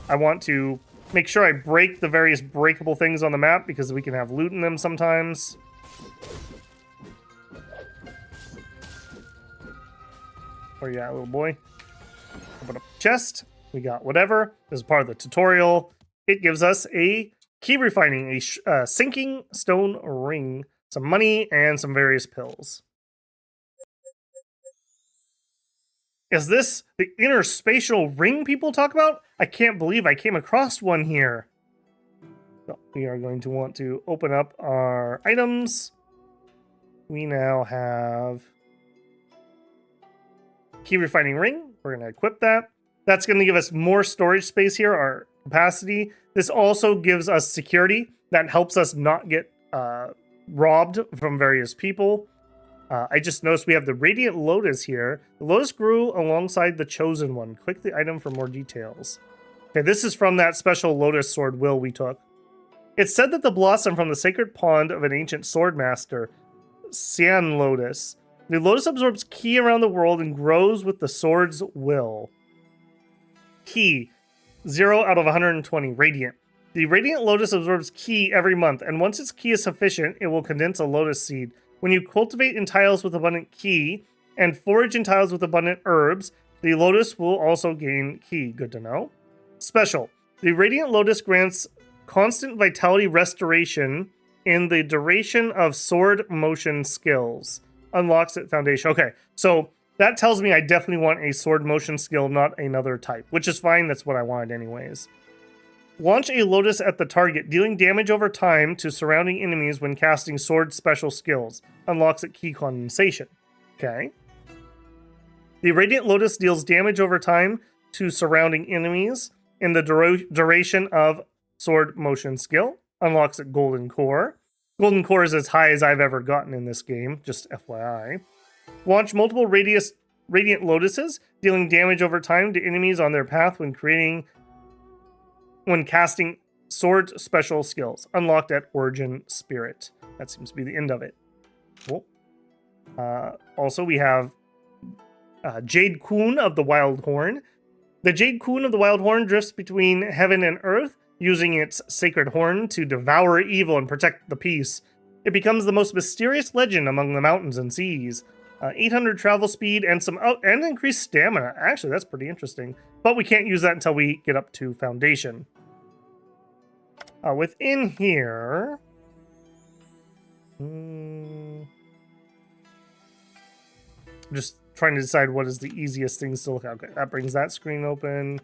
I want to make sure I break the various breakable things on the map because we can have loot in them sometimes. Where you at, little boy? Open up the chest. We got whatever. This is part of the tutorial. It gives us a key refining, a sinking stone ring, some money, and some various pills. Is this the interspatial ring people talk about? I can't believe I came across one here. So we are going to want to open up our items. We now have key refining ring. We're going to equip that. That's going to give us more storage space here, our capacity. This also gives us security. That helps us not get robbed from various people. I just noticed we have the Radiant Lotus here. The Lotus grew alongside the Chosen One. Click the item for more details. Okay, this is from that special Lotus Sword will we took. It's said that the blossom from the sacred pond of an ancient sword master, Cian Lotus. The Lotus absorbs ki around the world and grows with the sword's will. Ki, 0 out of 120, Radiant. The Radiant Lotus absorbs ki every month, and once its ki is sufficient, it will condense a lotus seed. When you cultivate in tiles with abundant ki and forage in tiles with abundant herbs, the lotus will also gain ki. Good to know. Special. The Radiant Lotus grants constant vitality restoration in the duration of sword motion skills. Unlocks at foundation. Okay, so that tells me I definitely want a sword motion skill, not another type, which is fine. That's what I wanted anyways. Launch a lotus at the target, dealing damage over time to surrounding enemies when casting sword special skills. Unlocks at ki condensation. Okay. The Radiant Lotus deals damage over time to surrounding enemies in the duration of sword motion skill. Unlocks at golden core. Golden core is as high as I've ever gotten in this game, just FYI. Launch multiple Radiant Lotuses, dealing damage over time to enemies on their path when casting sword special skills. Unlocked at Origin Spirit. That seems to be the end of it. Cool. Also, we have Jade Kun of the Wild Horn. The Jade Kun of the Wild Horn drifts between heaven and earth, using its sacred horn to devour evil and protect the peace. It becomes the most mysterious legend among the mountains and seas. 800 travel speed and and increased stamina. Actually, that's pretty interesting. But we can't use that until we get up to Foundation. Within here... just trying to decide what is the easiest things to look at. Okay, that brings that screen open.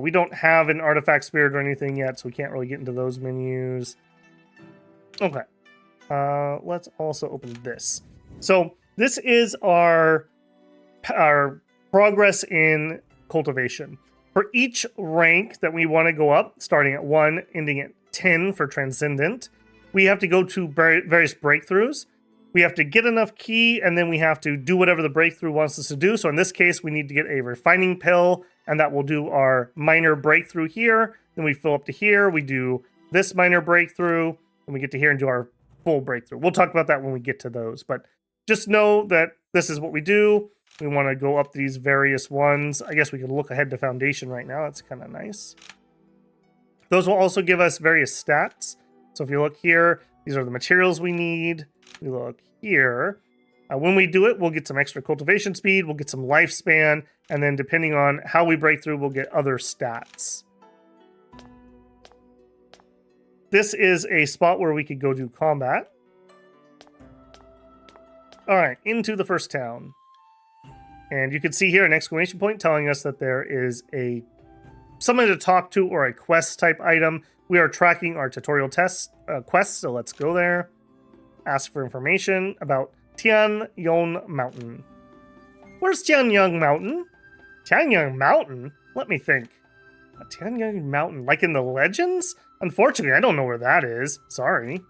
We don't have an artifact spirit or anything yet, so we can't really get into those menus. Okay. Let's also open this. So this is our progress in cultivation. For each rank that we want to go up, starting at 1, ending at 10 for Transcendent, we have to go to various breakthroughs. We have to get enough ki, and then we have to do whatever the breakthrough wants us to do. So in this case, we need to get a refining pill, and that will do our minor breakthrough here. Then we fill up to here. We do this minor breakthrough, and we get to here and do our full breakthrough. We'll talk about that when we get to those. But just know that this is what we do. We want to go up these various ones. I guess we could look ahead to Foundation right now. That's kind of nice. Those will also give us various stats. So if you look here, these are the materials we need. We look here. When we do it, we'll get some extra cultivation speed, we'll get some lifespan, and then depending on how we break through, we'll get other stats. This is a spot where we could go do combat. All right, into the first town. And you can see here an exclamation point telling us that there is someone to talk to or a quest type item. We are tracking our tutorial quests, so let's go there. Ask for information about Yuan Mountain. Where's Yuan Mountain? Yuan Mountain? Let me think. Yuan Mountain, like in the legends? Unfortunately, I don't know where that is. Sorry.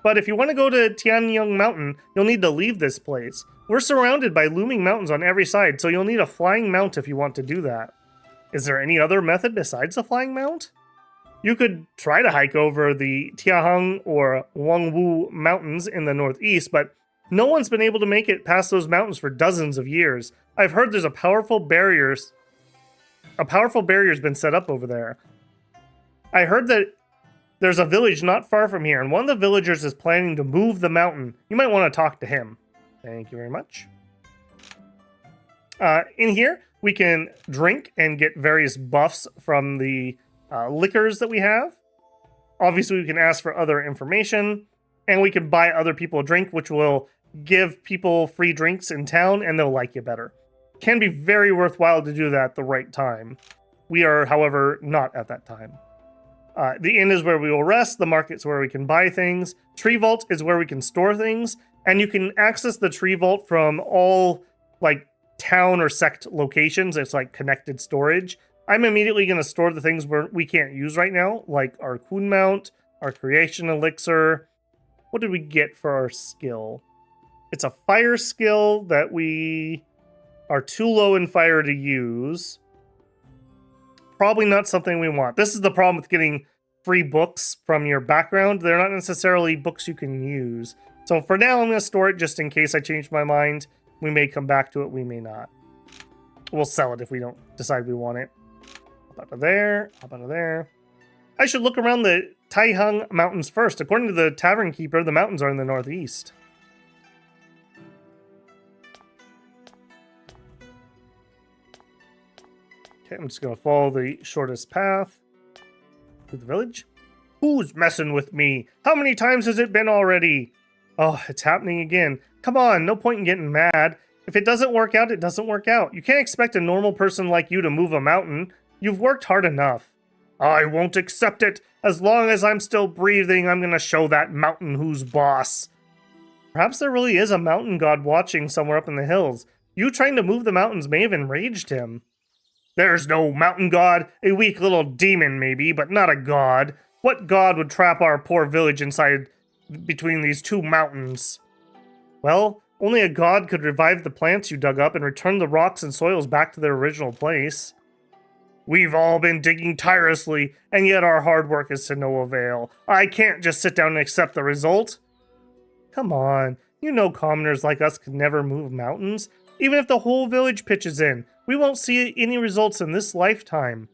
But if you want to go to Yuan Mountain, you'll need to leave this place. We're surrounded by looming mountains on every side, so you'll need a flying mount if you want to do that. Is there any other method besides a flying mount? You could try to hike over the Tiahang or Wangwu mountains in the northeast, but no one's been able to make it past those mountains for dozens of years. I've heard there's a powerful barrier's been set up over there. I heard that there's a village not far from here, and one of the villagers is planning to move the mountain. You might want to talk to him. Thank you very much. In here, we can drink and get various buffs from the liquors that we have. Obviously, we can ask for other information, and we can buy other people a drink, which will give people free drinks in town, and they'll like you better. Can be very worthwhile to do that at the right time. We are, however, not at that time. The inn is where we will rest. The market's where we can buy things. Tree vault is where we can store things, and you can access the tree vault from all like town or sect locations. It's like connected storage. I'm immediately going to store the things we can't use right now, like our Kun mount, our creation elixir. What did we get for our skill? It's a fire skill that we are too low in fire to use. Probably not something we want. This is the problem with getting free books from your background. They're not necessarily books you can use. So for now, I'm going to store it just in case I change my mind. We may come back to it, we may not. We'll sell it if we don't decide we want it. Up out of there, up out of there. I should look around the Taihang Mountains first. According to the tavern keeper, the mountains are in the northeast. Okay, I'm just going to follow the shortest path to the village. Who's messing with me? How many times has it been already? Oh, it's happening again. Come on, no point in getting mad. If it doesn't work out, it doesn't work out. You can't expect a normal person like you to move a mountain. You've worked hard enough. I won't accept it. As long as I'm still breathing, I'm going to show that mountain who's boss. Perhaps there really is a mountain god watching somewhere up in the hills. You trying to move the mountains may have enraged him. There's no mountain god. A weak little demon, maybe, but not a god. What god would trap our poor village inside between these two mountains? Well, only a god could revive the plants you dug up and return the rocks and soils back to their original place. We've all been digging tirelessly, and yet our hard work is to no avail. I can't just sit down and accept the result. Come on, you know commoners like us could never move mountains. Even if the whole village pitches in, we won't see any results in this lifetime.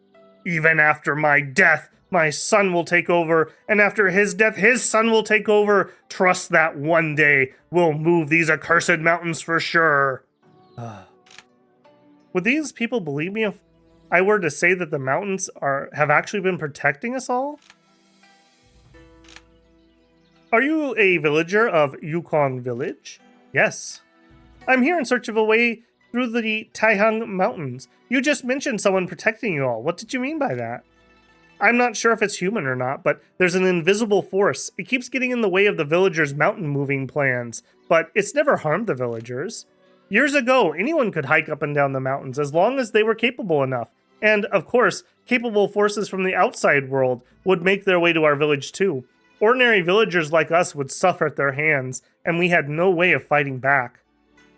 Even after my death, my son will take over, and after his death, his son will take over. Trust that one day we'll move these accursed mountains for sure. Would these people believe me if I were to say that the mountains have actually been protecting us all? Are you a villager of Yukon Village? Yes. I'm here in search of a way through the Taihang Mountains. You just mentioned someone protecting you all. What did you mean by that? I'm not sure if it's human or not, but there's an invisible force. It keeps getting in the way of the villagers' mountain moving plans, but it's never harmed the villagers. Years ago, anyone could hike up and down the mountains as long as they were capable enough. And, of course, capable forces from the outside world would make their way to our village too. Ordinary villagers like us would suffer at their hands, and we had no way of fighting back.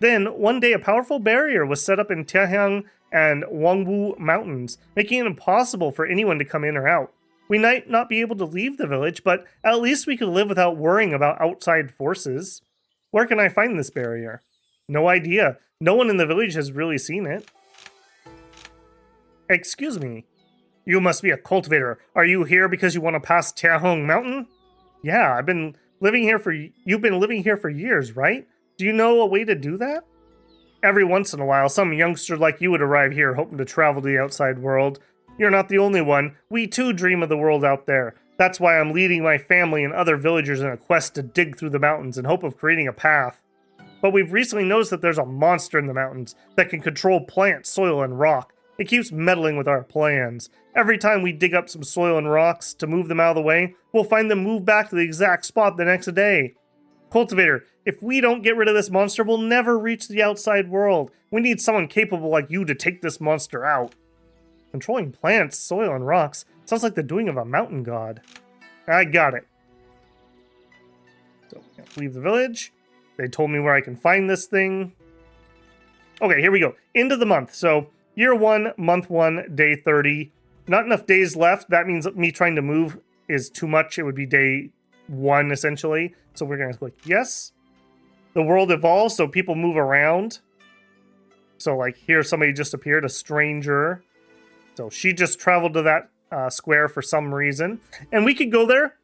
Then, one day, a powerful barrier was set up in Tiahang and Wangwu Mountains, making it impossible for anyone to come in or out. We might not be able to leave the village, but at least we could live without worrying about outside forces. Where can I find this barrier? No idea. No one in the village has really seen it. Excuse me. You must be a cultivator. Are you here because you want to pass Tiahong Mountain? Yeah, you've been living here for years, right? Do you know a way to do that? Every once in a while, some youngster like you would arrive here hoping to travel to the outside world. You're not the only one. We too dream of the world out there. That's why I'm leading my family and other villagers in a quest to dig through the mountains in hope of creating a path. But we've recently noticed that there's a monster in the mountains that can control plants, soil, and rock. It keeps meddling with our plans. Every time we dig up some soil and rocks to move them out of the way, we'll find them move back to the exact spot the next day. Cultivator, if we don't get rid of this monster, we'll never reach the outside world. We need someone capable like you to take this monster out. Controlling plants, soil, and rocks sounds like the doing of a mountain god. I got it. So, leave the village. They told me where I can find this thing. Okay, here we go. End of the month. So, year 1, month 1, day 30. Not enough days left. That means me trying to move is too much. It would be day 1, essentially. So we're going to click yes. The world evolves, so people move around. So, like, here somebody just appeared, a stranger. So she just traveled to that square for some reason. And we could go there.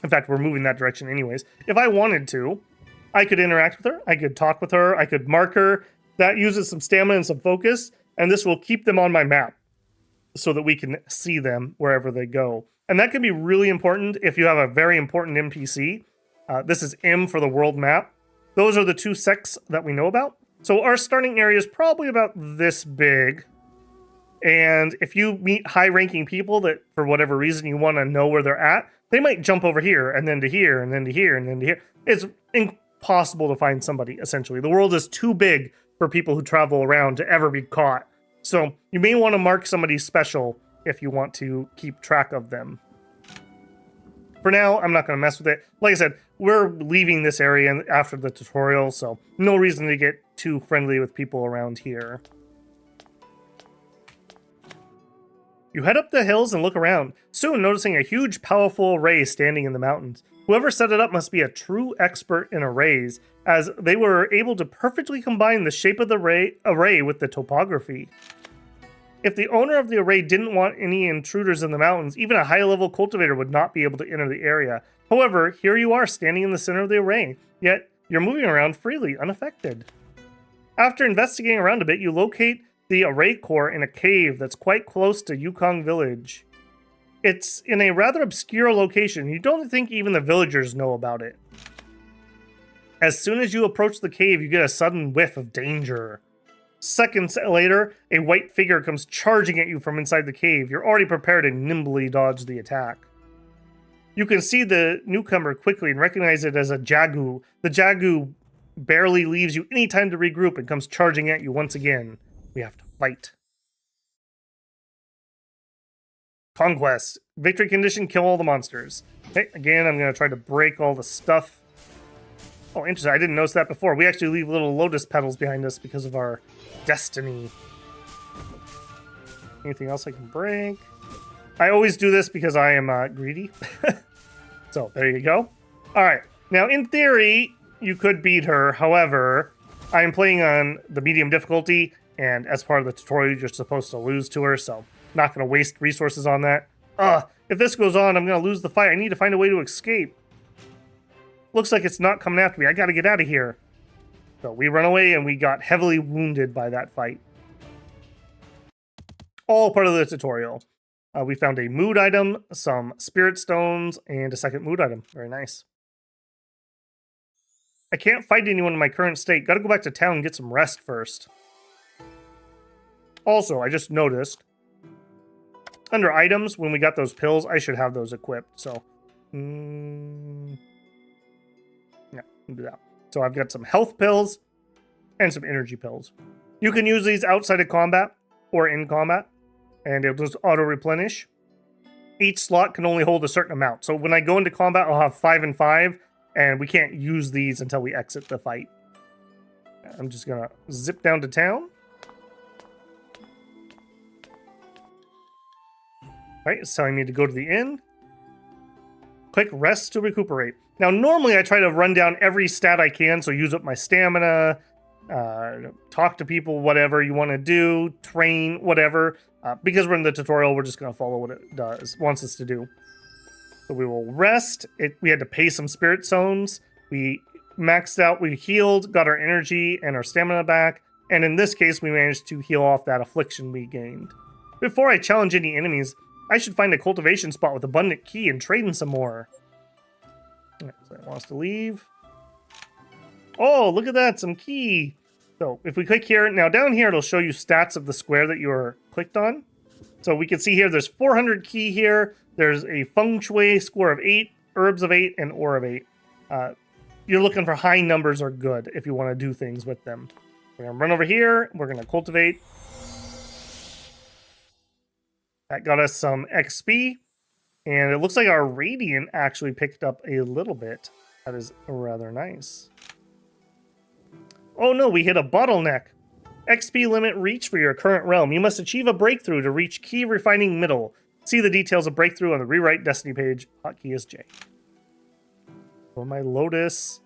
In fact, we're moving that direction anyways. If I wanted to, I could interact with her. I could talk with her. I could mark her. That uses some stamina and some focus. And this will keep them on my map so that we can see them wherever they go. And that can be really important if you have a very important NPC. This is M for the world map. Those are the 2 sects that we know about. So our starting area is probably about this big. And if you meet high-ranking people that, for whatever reason, you want to know where they're at, they might jump over here, and then to here, and then to here, and then to here. It's impossible to find somebody, essentially. The world is too big for people who travel around to ever be caught. So you may want to mark somebody special if you want to keep track of them. For now, I'm not going to mess with it. Like I said, we're leaving this area after the tutorial, so no reason to get too friendly with people around here. You head up the hills and look around, soon noticing a huge, powerful array standing in the mountains. Whoever set it up must be a true expert in arrays, as they were able to perfectly combine the shape of the array with the topography. If the owner of the array didn't want any intruders in the mountains, even a high-level cultivator would not be able to enter the area. However, here you are standing in the center of the array, yet you're moving around freely, unaffected. After investigating around a bit, you locate the array core in a cave that's quite close to Yukong Village. It's in a rather obscure location. You don't think even the villagers know about it. As soon as you approach the cave, you get a sudden whiff of danger. Seconds later, a white figure comes charging at you from inside the cave. You're already prepared to nimbly dodge the attack. You can see the newcomer quickly and recognize it as a Jagu. The Jagu barely leaves you any time to regroup and comes charging at you once again. We have to fight. Conquest. Victory condition, kill all the monsters. Okay, again, I'm going to try to break all the stuff. Oh, interesting. I didn't notice that before. We actually leave little lotus petals behind us because of our destiny. Anything else I can break? I always do this because I am greedy. So, there you go. Alright. Now, in theory, you could beat her. However, I am playing on the medium difficulty, and as part of the tutorial, you're supposed to lose to her, so not going to waste resources on that. If this goes on, I'm going to lose the fight. I need to find a way to escape. Looks like it's not coming after me. I got to get out of here. So we run away, and we got heavily wounded by that fight. All part of the tutorial. We found a mood item, some spirit stones, and a second mood item. Very nice. I can't fight anyone in my current state. Got to go back to town and get some rest first. Also, I just noticed, under items, when we got those pills, I should have those equipped. So, yeah, do that. So I've got some health pills and some energy pills. You can use these outside of combat or in combat, and it'll just auto-replenish. Each slot can only hold a certain amount. So when I go into combat, I'll have 5 and 5, and we can't use these until we exit the fight. I'm just going to zip down to town. Alright, it's telling me to go to the inn. Click rest to recuperate. Now, normally I try to run down every stat I can, so use up my stamina, talk to people, whatever you want to do, train, whatever. Because we're in the tutorial, we're just going to follow what it wants us to do. So we will rest. We had to pay some spirit stones. We maxed out, we healed, got our energy and our stamina back. And in this case, we managed to heal off that affliction we gained. Before I challenge any enemies, I should find a cultivation spot with abundant key and trade in some more. So it wants to leave. Oh, look at that, some key. So if we click here, now down here, it'll show you stats of the square that you are clicked on. So we can see here, there's 400 key here. There's a feng shui score of 8, herbs of 8, and ore of 8. You're looking for high numbers are good if you want to do things with them. We're going to run over here. We're going to cultivate. That got us some XP. And it looks like our radiant actually picked up a little bit. That is rather nice. Oh no, we hit a bottleneck. XP limit reach for your current realm. You must achieve a breakthrough to reach key refining middle. See the details of breakthrough on the rewrite destiny page. Hotkey is J. For my lotus.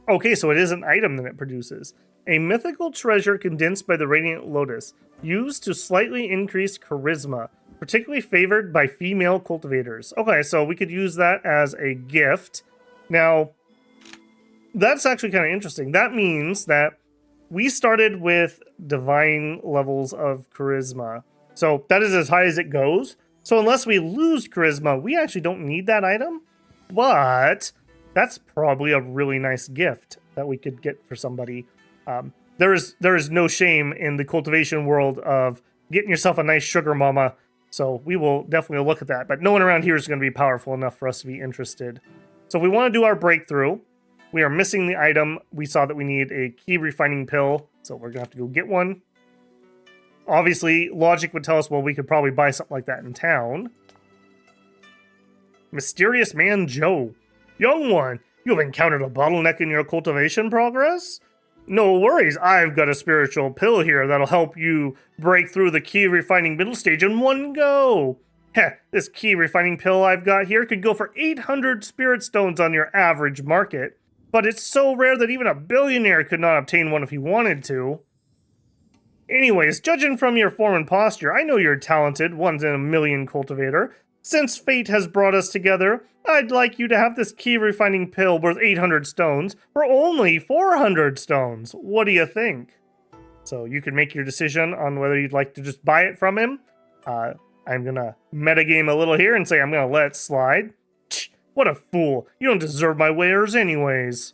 Okay, so it is an item that it produces. A mythical treasure condensed by the radiant lotus. Used to slightly increase charisma. Particularly favored by female cultivators. Okay, so we could use that as a gift. Now, that's actually kind of interesting. That means that we started with divine levels of charisma. So that is as high as it goes. So unless we lose charisma, we actually don't need that item. But that's probably a really nice gift that we could get for somebody. There is no shame in the cultivation world of getting yourself a nice sugar mama. So we will definitely look at that. But no one around here is going to be powerful enough for us to be interested. So if we want to do our breakthrough, we are missing the item. We saw that we need a key refining pill. So we're going to have to go get one. Obviously, logic would tell us, well, we could probably buy something like that in town. Mysterious Man Joe. Young one, you have encountered a bottleneck in your cultivation progress? No worries, I've got a spiritual pill here that'll help you break through the key refining middle stage in one go. Heh, this key refining pill I've got here could go for 800 spirit stones on your average market, but it's so rare that even a billionaire could not obtain one if he wanted to. Anyways, judging from your form and posture, I know you're a talented, once in a million cultivator. Since fate has brought us together, I'd like you to have this key refining pill worth 800 stones for only 400 stones. What do you think? So you can make your decision on whether you'd like to just buy it from him. I'm going to metagame a little here and say I'm going to let it slide. What a fool. You don't deserve my wares anyways.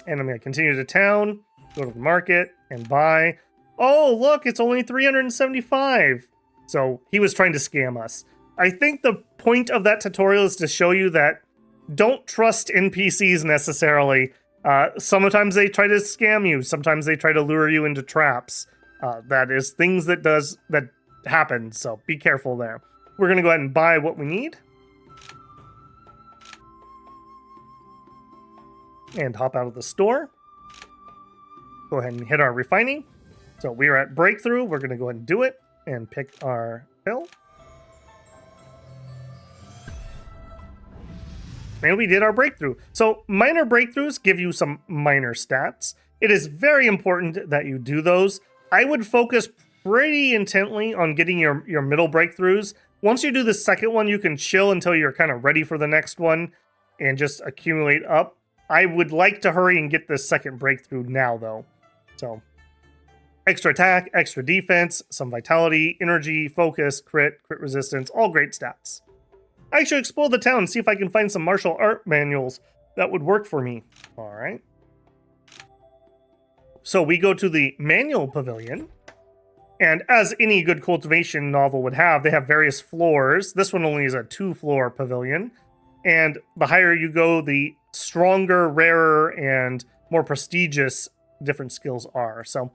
And I'm going to continue to town, go to the market, and buy. Oh, look, it's only 375. So he was trying to scam us. I think the point of that tutorial is to show you that don't trust NPCs necessarily. Sometimes they try to scam you. Sometimes they try to lure you into traps. That is things that happen, so be careful there. We're going to go ahead and buy what we need. And hop out of the store. Go ahead and hit our refining. So we are at breakthrough. We're going to go ahead and do it and pick our pill. And we did our breakthrough. So minor breakthroughs give you some minor stats. It is very important that you do those. I would focus pretty intently on getting your middle breakthroughs. Once you do the second one, you can chill until you're kind of ready for the next one and just accumulate up. I would like to hurry and get this second breakthrough now, though. So extra attack, extra defense, some vitality, energy, focus, crit resistance, all great stats. I should explore the town and see if I can find some martial art manuals that would work for me. All right. So we go to the manual pavilion. And as any good cultivation novel would have, they have various floors. This one only is a 2-floor pavilion. And the higher you go, the stronger, rarer, and more prestigious different skills are. So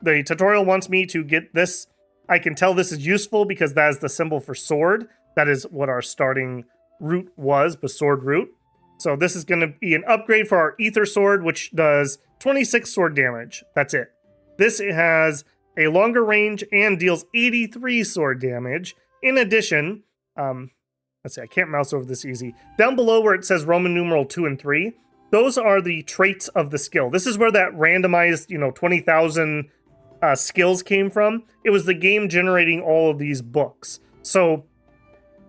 the tutorial wants me to get this. I can tell this is useful because that is the symbol for sword. That is what our starting root was, the sword root. So this is going to be an upgrade for our ether sword, which does 26 sword damage. That's it. This has a longer range and deals 83 sword damage. In addition, let's see, I can't mouse over this easy. Down below where it says Roman numeral 2 and 3, those are the traits of the skill. This is where that randomized, 20,000 skills came from. It was the game generating all of these books. So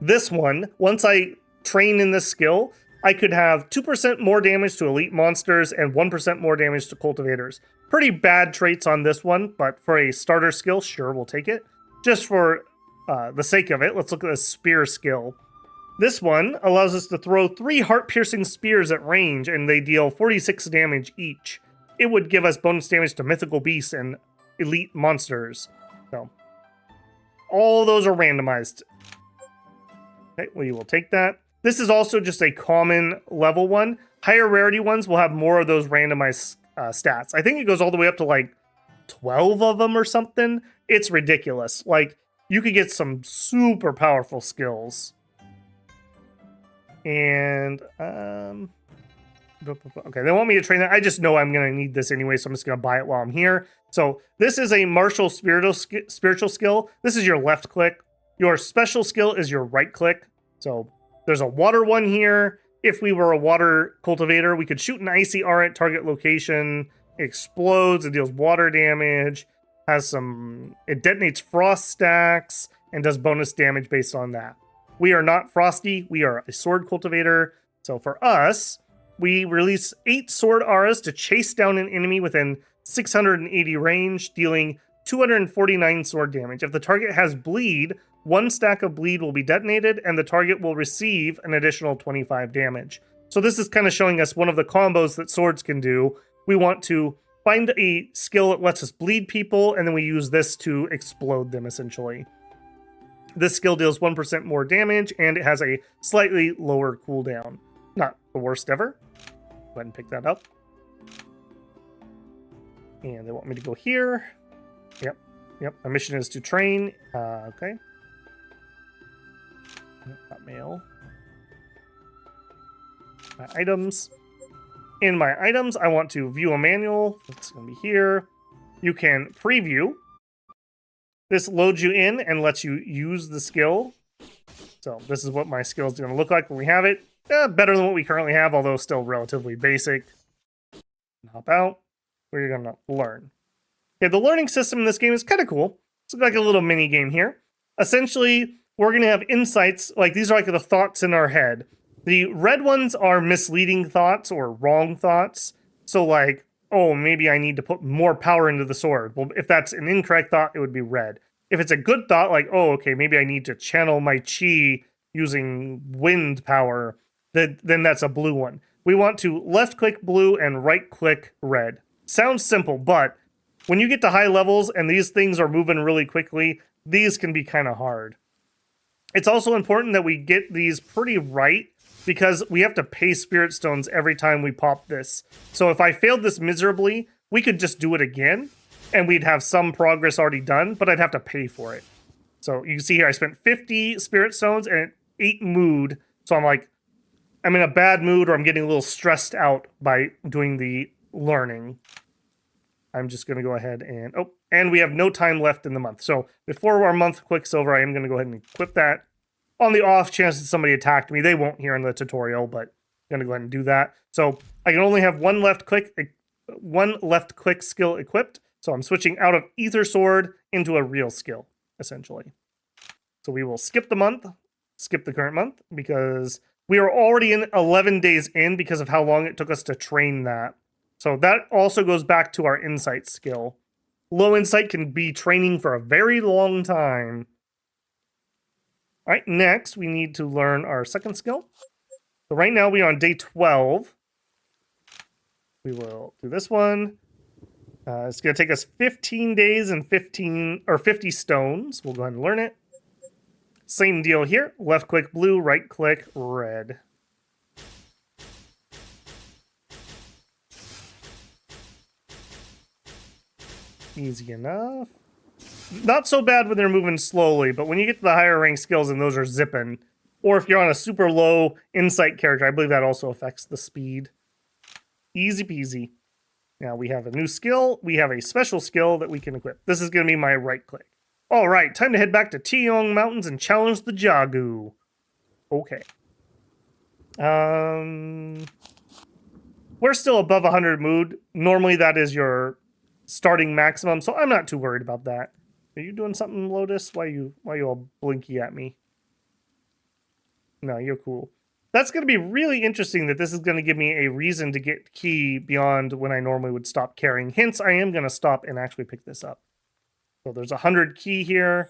this one, once I train in this skill, I could have 2% more damage to elite monsters and 1% more damage to cultivators. Pretty bad traits on this one, but for a starter skill, sure, we'll take it. Just for the sake of it, let's look at the spear skill. This one allows us to throw 3 heart-piercing spears at range, and they deal 46 damage each. It would give us bonus damage to mythical beasts and elite monsters. So, all those are randomized. Okay, we will take that. This is also just a common level one. Higher rarity ones will have more of those randomized stats. I think it goes all the way up to like 12 of them or something. It's ridiculous. Like, you could get some super powerful skills. And, okay, they want me to train that. I just know I'm going to need this anyway, so I'm just going to buy it while I'm here. So, this is a martial spiritual skill. This is your left click. Your special skill is your right click. So, there's a water one here. If we were a water cultivator, we could shoot an icy aura at target location. It explodes, it deals water damage, it detonates frost stacks, and does bonus damage based on that. We are not frosty, we are a sword cultivator. So for us, we release 8 sword auras to chase down an enemy within 680 range, dealing 249 sword damage. If the target has bleed, 1 stack of bleed will be detonated, and the target will receive an additional 25 damage. So this is kind of showing us one of the combos that swords can do. We want to find a skill that lets us bleed people, and then we use this to explode them, essentially. This skill deals 1% more damage, and it has a slightly lower cooldown. Not the worst ever. Go ahead and pick that up. And they want me to go here. Yep. My mission is to train. Okay. Not mail. My items. In my items, I want to view a manual. It's going to be here. You can preview. This loads you in and lets you use the skill. So this is what my skill is going to look like when we have it. Better than what we currently have, although still relatively basic. Hop out. We're going to learn. Okay, the learning system in this game is kind of cool. It's like a little mini game here. Essentially, we're going to have insights, like these are like the thoughts in our head. The red ones are misleading thoughts or wrong thoughts. So like, oh, maybe I need to put more power into the sword. Well, if that's an incorrect thought, it would be red. If it's a good thought, like, oh, okay, maybe I need to channel my chi using wind power, then that's a blue one. We want to left-click blue and right-click red. Sounds simple, but when you get to high levels and these things are moving really quickly, these can be kind of hard. It's also important that we get these pretty right because we have to pay spirit stones every time we pop this. So if I failed this miserably, we could just do it again and we'd have some progress already done, but I'd have to pay for it. So you can see here, I spent 50 spirit stones and 8 mood. So I'm like, I'm in a bad mood or I'm getting a little stressed out by doing the learning. I'm just going to go ahead and, and we have no time left in the month. So before our month clicks over, I am going to go ahead and equip that. On the off chance that somebody attacked me, they won't here in the tutorial, but I'm going to go ahead and do that. So I can only have one left click skill equipped. So I'm switching out of Ether Sword into a real skill, essentially. So we will skip the month, skip the current month, because we are already in 11 days in because of how long it took us to train that. So that also goes back to our insight skill. Low insight can be training for a very long time. All right, next we need to learn our second skill. So right now we are on day 12. We will do this one. It's going to take us 15 days and 50 stones. We'll go ahead and learn it. Same deal here. Left click blue, right click red. Easy enough. Not so bad when they're moving slowly, but when you get to the higher rank skills and those are zipping, or if you're on a super low insight character, I believe that also affects the speed. Easy peasy. Now we have a new skill. We have a special skill that we can equip. This is going to be my right click. All right, time to head back to Yuan Mountains and challenge the Jagu. Okay. We're still above 100 mood. Normally that is your starting maximum, so I'm not too worried about that. Are you doing something, Lotus? Why you all blinky at me? No, you're cool. That's going to be really interesting that this is going to give me a reason to get key beyond when I normally would stop carrying. Hence, I am going to stop and actually pick this up. So there's 100 key here.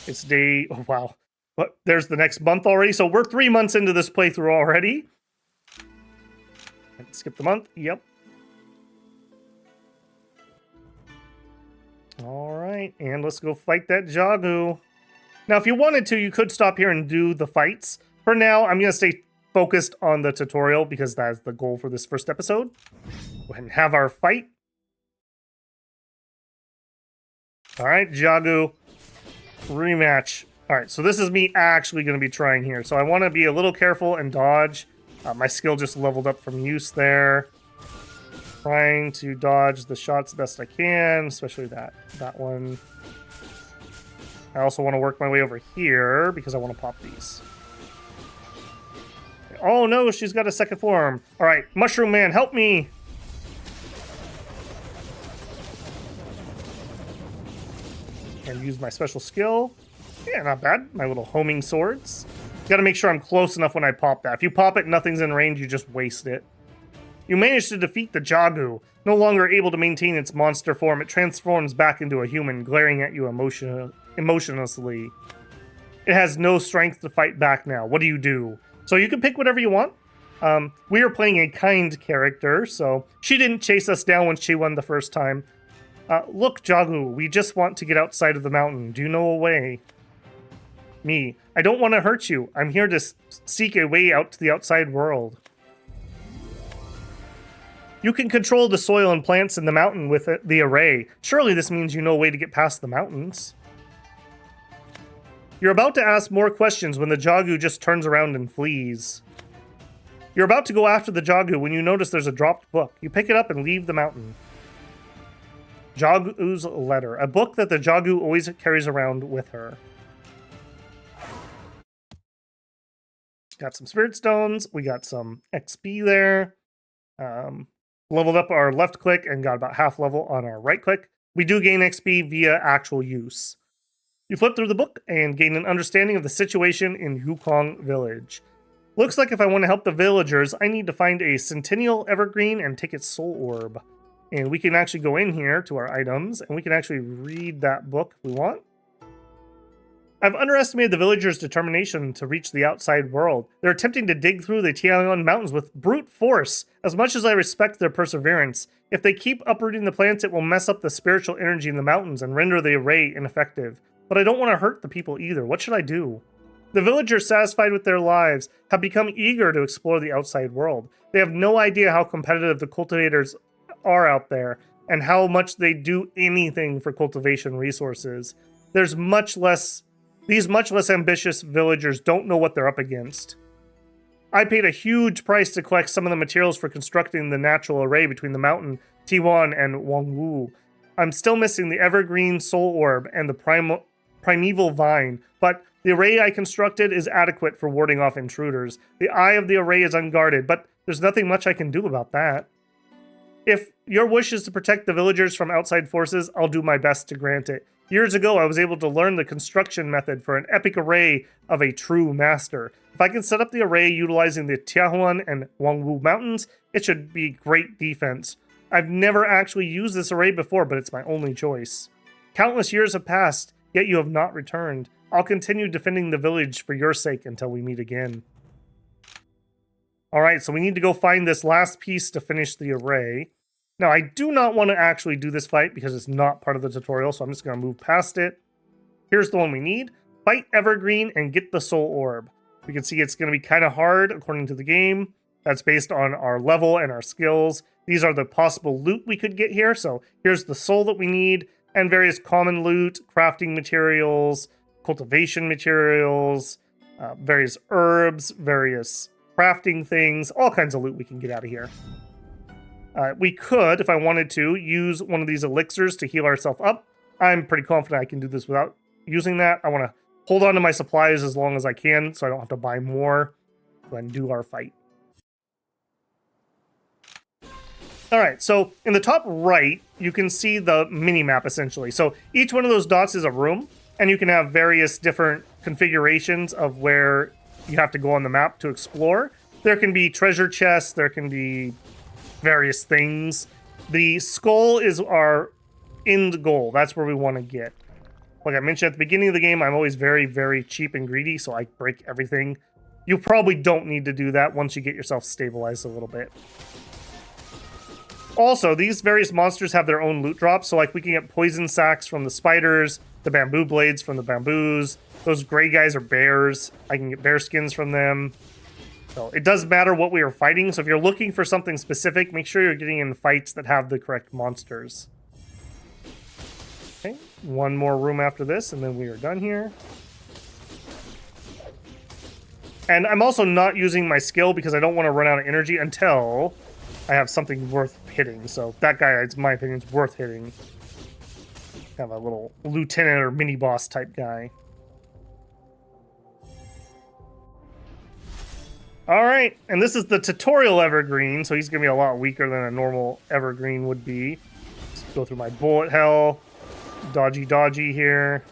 It's day... Oh, wow. But there's the next month already. So we're 3 months into this playthrough already. Skip the month. Yep. All right. And let's go fight that Jagu. Now, if you wanted to, you could stop here and do the fights. For now, I'm going to stay focused on the tutorial because that's the goal for this first episode. Go ahead and have our fight. All right, Jagu. Rematch. All right, so this is me actually going to be trying here. So I want to be a little careful and dodge. My skill just leveled up from use there. Trying to dodge the shots best I can, especially that one. I also want to work my way over here because I want to pop these. Oh no, she's got a second form. All right, Mushroom Man, help me. And use my special skill. Yeah, not bad. My little homing swords. Gotta make sure I'm close enough when I pop that. If you pop it, nothing's in range, you just waste it. You managed to defeat the Jagu. No longer able to maintain its monster form, it transforms back into a human, glaring at you emotionlessly. It has no strength to fight back now. What do you do? So you can pick whatever you want. We are playing a kind character, so she didn't chase us down when she won the first time. Look, Jagu, we just want to get outside of the mountain. Do you know a way? Me. I don't want to hurt you. I'm here to seek a way out to the outside world. You can control the soil and plants in the mountain with the array. Surely this means you know a way to get past the mountains. You're about to ask more questions when the Jagu just turns around and flees. You're about to go after the Jagu when you notice there's a dropped book. You pick it up and leave the mountain. Jagu's letter. A book that the Jagu always carries around with her. Got some spirit stones. We got some XP there. Leveled up our left click and got about half level on our right click. We do gain XP via actual use. You flip through the book and gain an understanding of the situation in Yukong Village. Looks like if I want to help the villagers, I need to find a Centennial Evergreen and take its soul orb. And we can actually go in here to our items and we can actually read that book if we want. I've underestimated the villagers' determination to reach the outside world. They're attempting to dig through the Tianlan Mountains with brute force. As much as I respect their perseverance, if they keep uprooting the plants, it will mess up the spiritual energy in the mountains and render the array ineffective. But I don't want to hurt the people either. What should I do? The villagers, satisfied with their lives, have become eager to explore the outside world. They have no idea how competitive the cultivators are out there and how much they do anything for cultivation resources. These much less ambitious villagers don't know what they're up against. I paid a huge price to collect some of the materials for constructing the natural array between the mountain Tiwan and Wangwu. I'm still missing the evergreen soul orb and the primeval vine, but the array I constructed is adequate for warding off intruders. The eye of the array is unguarded, but there's nothing much I can do about that. If your wish is to protect the villagers from outside forces, I'll do my best to grant it. Years ago, I was able to learn the construction method for an epic array of a true master. If I can set up the array utilizing the Tiahuan and Wangwu Mountains, it should be great defense. I've never actually used this array before, but it's my only choice. Countless years have passed, yet you have not returned. I'll continue defending the village for your sake until we meet again. Alright, so we need to go find this last piece to finish the array. Now, I do not want to actually do this fight because it's not part of the tutorial, so I'm just going to move past it. Here's the one we need. Fight Evergreen and get the Soul Orb. We can see it's going to be kind of hard according to the game. That's based on our level and our skills. These are the possible loot we could get here. So here's the soul that we need and various common loot, crafting materials, cultivation materials, various herbs, various crafting things, all kinds of loot we can get out of here. We could, if I wanted to, use one of these elixirs to heal ourselves up. I'm pretty confident I can do this without using that. I want to hold on to my supplies as long as I can so I don't have to buy more. Go ahead and do our fight. All right, so we need to fight Evergreen and get the soul orb. We can see it's going to be kind of hard according to the game. That's based on our level and our skills. These are the possible loot we could get here. So here's the soul that we need and various common loot, crafting materials, cultivation materials, various herbs, various crafting things, all kinds of loot we can get out of here. We could, if I wanted to, use one of these elixirs to heal ourselves up. I'm pretty confident I can do this without using that. I want to hold on to my supplies as long as I can so I don't have to buy more. All right, so in the top right, you can see the mini map essentially. So each one of those dots is a room, and you can have various different configurations of where you have to go on the map to explore. There can be treasure chests, there can be various things. The skull is our end goal. That's where we want to get. Like I mentioned at the beginning of the game, I'm always very, very cheap and greedy, so I break everything. You probably don't need to do that once you get yourself stabilized a little bit. Also, these various monsters have their own loot drops, so like we can get poison sacks from the spiders, the bamboo blades from the bamboos, those gray guys are bears, I can get bear skins from them. So it does matter what we are fighting, so if you're looking for something specific, make sure you're getting in fights that have the correct monsters. Okay, one more room after this, and then we are done here. And I'm also not using my skill because I don't want to run out of energy until I have something worth hitting. So that guy, in my opinion, is worth hitting. Kind of a little lieutenant or mini boss type guy. All right, and this is the tutorial evergreen, so he's gonna be a lot weaker than a normal evergreen would be. Let's go through my bullet hell. Dodgy here.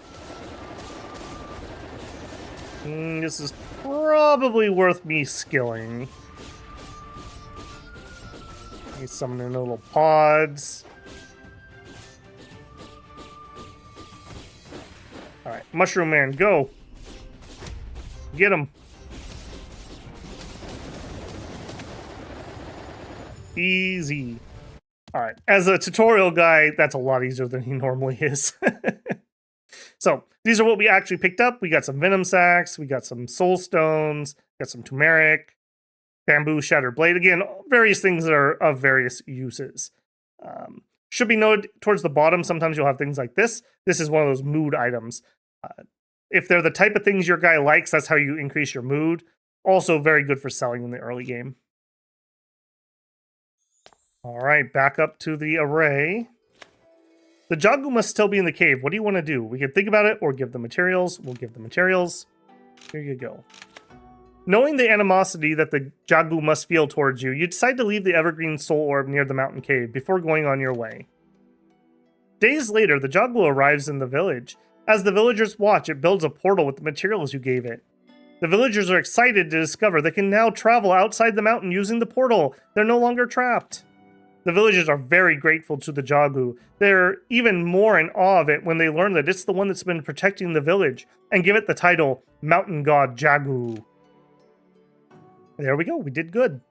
This is probably worth me skilling. He's summoning little pods. Alright, Mushroom Man, go. Get him. Easy. Alright, as a tutorial guy, that's a lot easier than he normally is. So, these are what we actually picked up. We got some Venom Sacks, we got some Soul Stones, got some Turmeric, Bamboo Shattered Blade. Again, various things that are of various uses. Should be noted towards the bottom, sometimes you'll have things like this. This is one of those mood items. If they're the type of things your guy likes, that's how you increase your mood. Also very good for selling in the early game. All right, back up to the array. The Jagu must still be in the cave. What do you want to do? We can think about it or give the materials. We'll give the materials. Here you go. Knowing the animosity that the Jagu must feel towards you, you decide to leave the Evergreen Soul Orb near the mountain cave before going on your way. Days later, the Jagu arrives in the village. As the villagers watch, it builds a portal with the materials you gave it. The villagers are excited to discover they can now travel outside the mountain using the portal. They're no longer trapped. The villagers are very grateful to the Jagu. They're even more in awe of it when they learn that it's the one that's been protecting the village and give it the title Mountain God Jagu. There we go, we did good.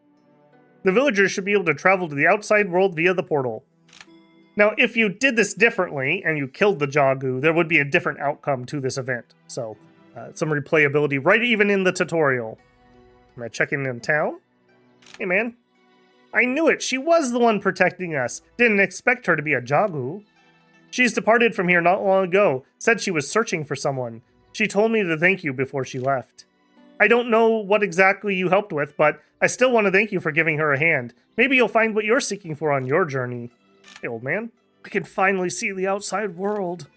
The villagers should be able to travel to the outside world via the portal. Now, if you did this differently and you killed the Jagu, there would be a different outcome to this event. So, some replayability right even in the tutorial. Am I checking in town? Hey man. I knew it, she was the one protecting us. Didn't expect her to be a Jagu. She's departed from here not long ago, said she was searching for someone. She told me to thank you before she left. I don't know what exactly you helped with, but I still want to thank you for giving her a hand. Maybe you'll find what you're seeking for on your journey. Hey, old man, I can finally see the outside world.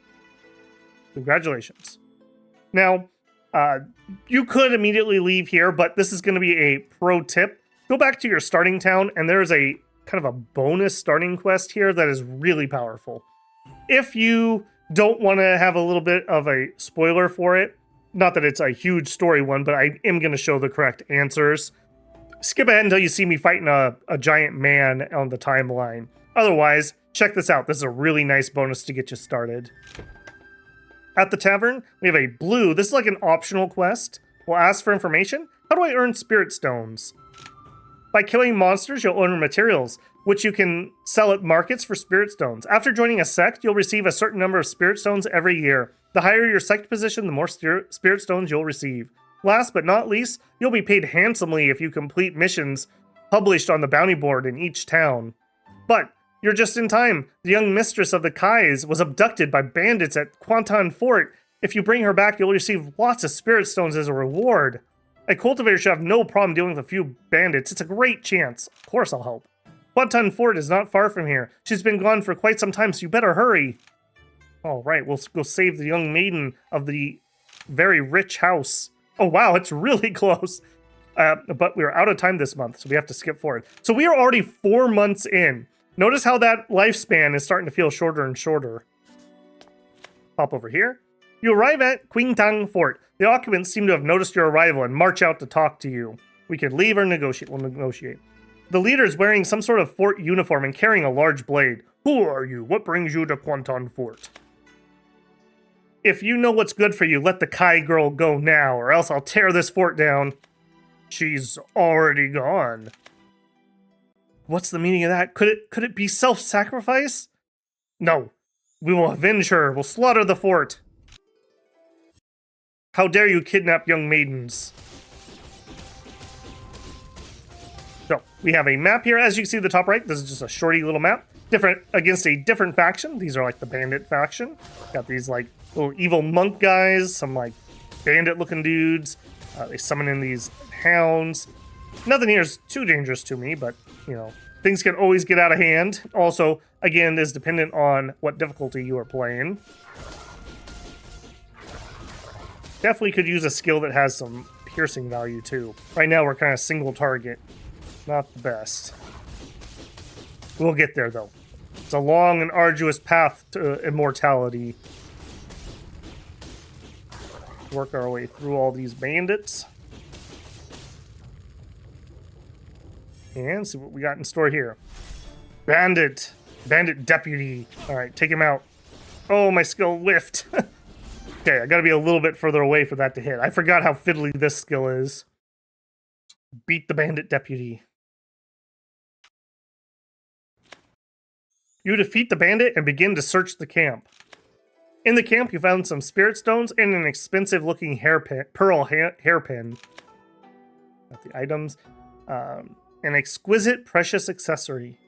Congratulations. Now, you could immediately leave here, but this is going to be a pro tip. Go back to your starting town, and there's a kind of a bonus starting quest here that is really powerful. If you don't want to have a little bit of a spoiler for it, not that it's a huge story one, but I am going to show the correct answers. Skip ahead until you see me fighting a giant man on the timeline. Otherwise, check this out. This is a really nice bonus to get you started. At the tavern, we have a blue. This is like an optional quest. We'll ask for information. How do I earn spirit stones? By killing monsters, you'll earn materials, which you can sell at markets for spirit stones. After joining a sect, you'll receive a certain number of spirit stones every year. The higher your sect position, the more spirit stones you'll receive. Last but not least, you'll be paid handsomely if you complete missions published on the bounty board in each town. But you're just in time. The young mistress of the Kais was abducted by bandits at Quantan Fort. If you bring her back, you'll receive lots of spirit stones as a reward. A cultivator should have no problem dealing with a few bandits. It's a great chance. Of course I'll help. Quantan Fort is not far from here. She's been gone for quite some time, so you better hurry. All right, we'll go save the young maiden of the very rich house. Oh, wow, it's really close. But we're out of time this month, so we have to skip forward. So we are already 4 months in. Notice how that lifespan is starting to feel shorter and shorter. Pop over here. You arrive at Qingtang Fort. The occupants seem to have noticed your arrival and march out to talk to you. We could leave or negotiate. We'll negotiate. The leader is wearing some sort of fort uniform and carrying a large blade. Who are you? What brings you to Qingtang Fort? If you know what's good for you, let the Kai girl go now, or else I'll tear this fort down. She's already gone. What's the meaning of that? Could it be self-sacrifice? No. We will avenge her. We'll slaughter the fort. How dare you kidnap young maidens? So, we have a map here. As you can see at the top right, this is just a shorty little map. Different against a different faction. These are like the bandit faction. Got these like little evil monk guys, some like bandit looking dudes. They summon in these hounds. Nothing here is too dangerous to me, but you know, things can always get out of hand. Also, again, is dependent on what difficulty you are playing. Definitely could use a skill that has some piercing value too. Right now we're kind of single target. Not the best. We'll get there though. It's a long and arduous path to immortality. Work our way through all these bandits. And see what we got in store here. Bandit. Bandit deputy. Alright, take him out. Oh, my skill whiffed. Okay, I gotta be a little bit further away for that to hit. I forgot how fiddly this skill is. Beat the bandit deputy. You defeat the bandit and begin to search the camp. In the camp, you found some spirit stones and an expensive-looking pearl hairpin. Got the items. An exquisite, precious accessory.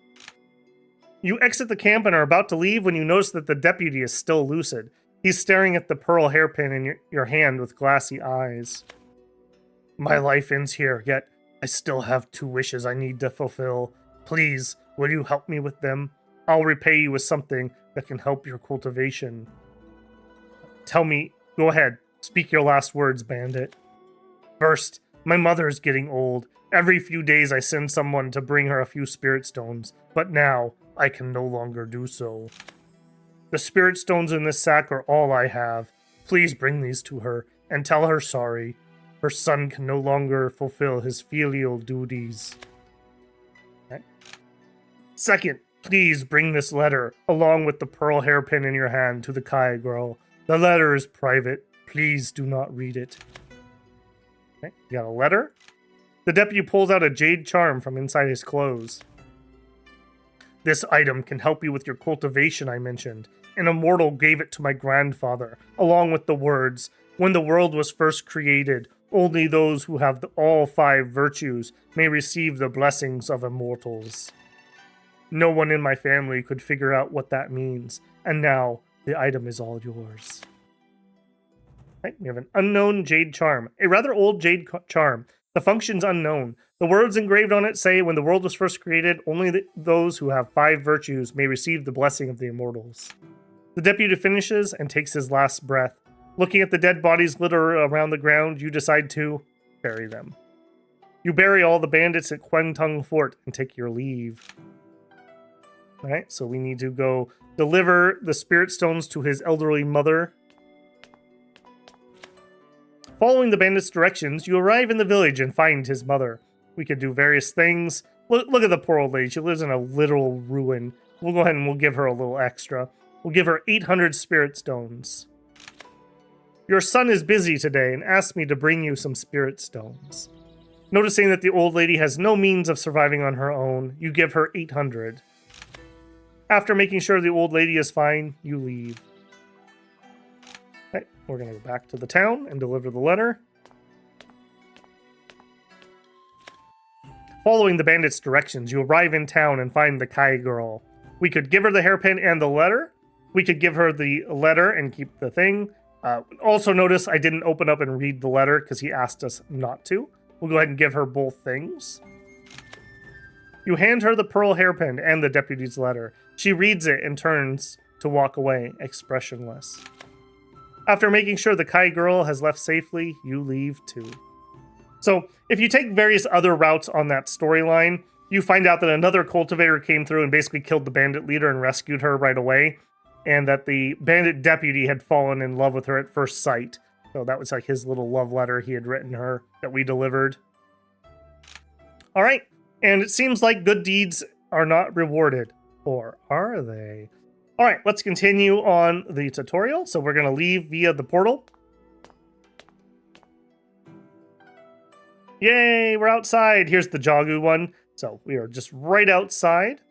You exit the camp and are about to leave when you notice that the deputy is still lucid. He's staring at the pearl hairpin in your hand with glassy eyes. My life ends here, yet I still have 2 wishes I need to fulfill. Please, will you help me with them? I'll repay you with something that can help your cultivation. Tell me, go ahead, speak your last words, bandit. First, my mother is getting old. Every few days I send someone to bring her a few spirit stones, but now I can no longer do so. The spirit stones in this sack are all I have. Please bring these to her and tell her sorry. Her son can no longer fulfill his filial duties. Okay. Second, please bring this letter, along with the pearl hairpin in your hand, to the Kai girl. The letter is private. Please do not read it. Okay, you got a letter? The deputy pulls out a jade charm from inside his clothes. This item can help you with your cultivation, I mentioned. An immortal gave it to my grandfather, along with the words, when the world was first created, only those who have all 5 virtues may receive the blessings of immortals. No one in my family could figure out what that means, and now the item is all yours. Right, we have an unknown jade charm, a rather old jade charm. The function's unknown. The words engraved on it say, when the world was first created, only those who have 5 virtues may receive the blessing of the immortals. The deputy finishes and takes his last breath. Looking at the dead bodies litter around the ground, you decide to bury them. You bury all the bandits at Qingtang Fort and take your leave. Alright, so we need to go deliver the spirit stones to his elderly mother. Following the bandits' directions, you arrive in the village and find his mother. We could do various things. Look at the poor old lady. She lives in a literal ruin. We'll go ahead and we'll give her a little extra. We'll give her 800 spirit stones. Your son is busy today and asked me to bring you some spirit stones. Noticing that the old lady has no means of surviving on her own, you give her 800. After making sure the old lady is fine, you leave. Okay, we're going to go back to the town and deliver the letter. Following the bandits' directions, you arrive in town and find the Kai girl. We could give her the hairpin and the letter. We could give her the letter and keep the thing. Also notice I didn't open up and read the letter because he asked us not to. We'll go ahead and give her both things. You hand her the pearl hairpin and the deputy's letter. She reads it and turns to walk away, expressionless. After making sure the Kai girl has left safely, you leave too. So, if you take various other routes on that storyline, you find out that another cultivator came through and basically killed the bandit leader and rescued her right away, and that the bandit deputy had fallen in love with her at first sight. So that was like his little love letter he had written her that we delivered. All right, and it seems like good deeds are not rewarded. Or are they? All right, let's continue on the tutorial. So we're going to leave via the portal. Yay, we're outside. Here's the Jagu one. So we are just right outside.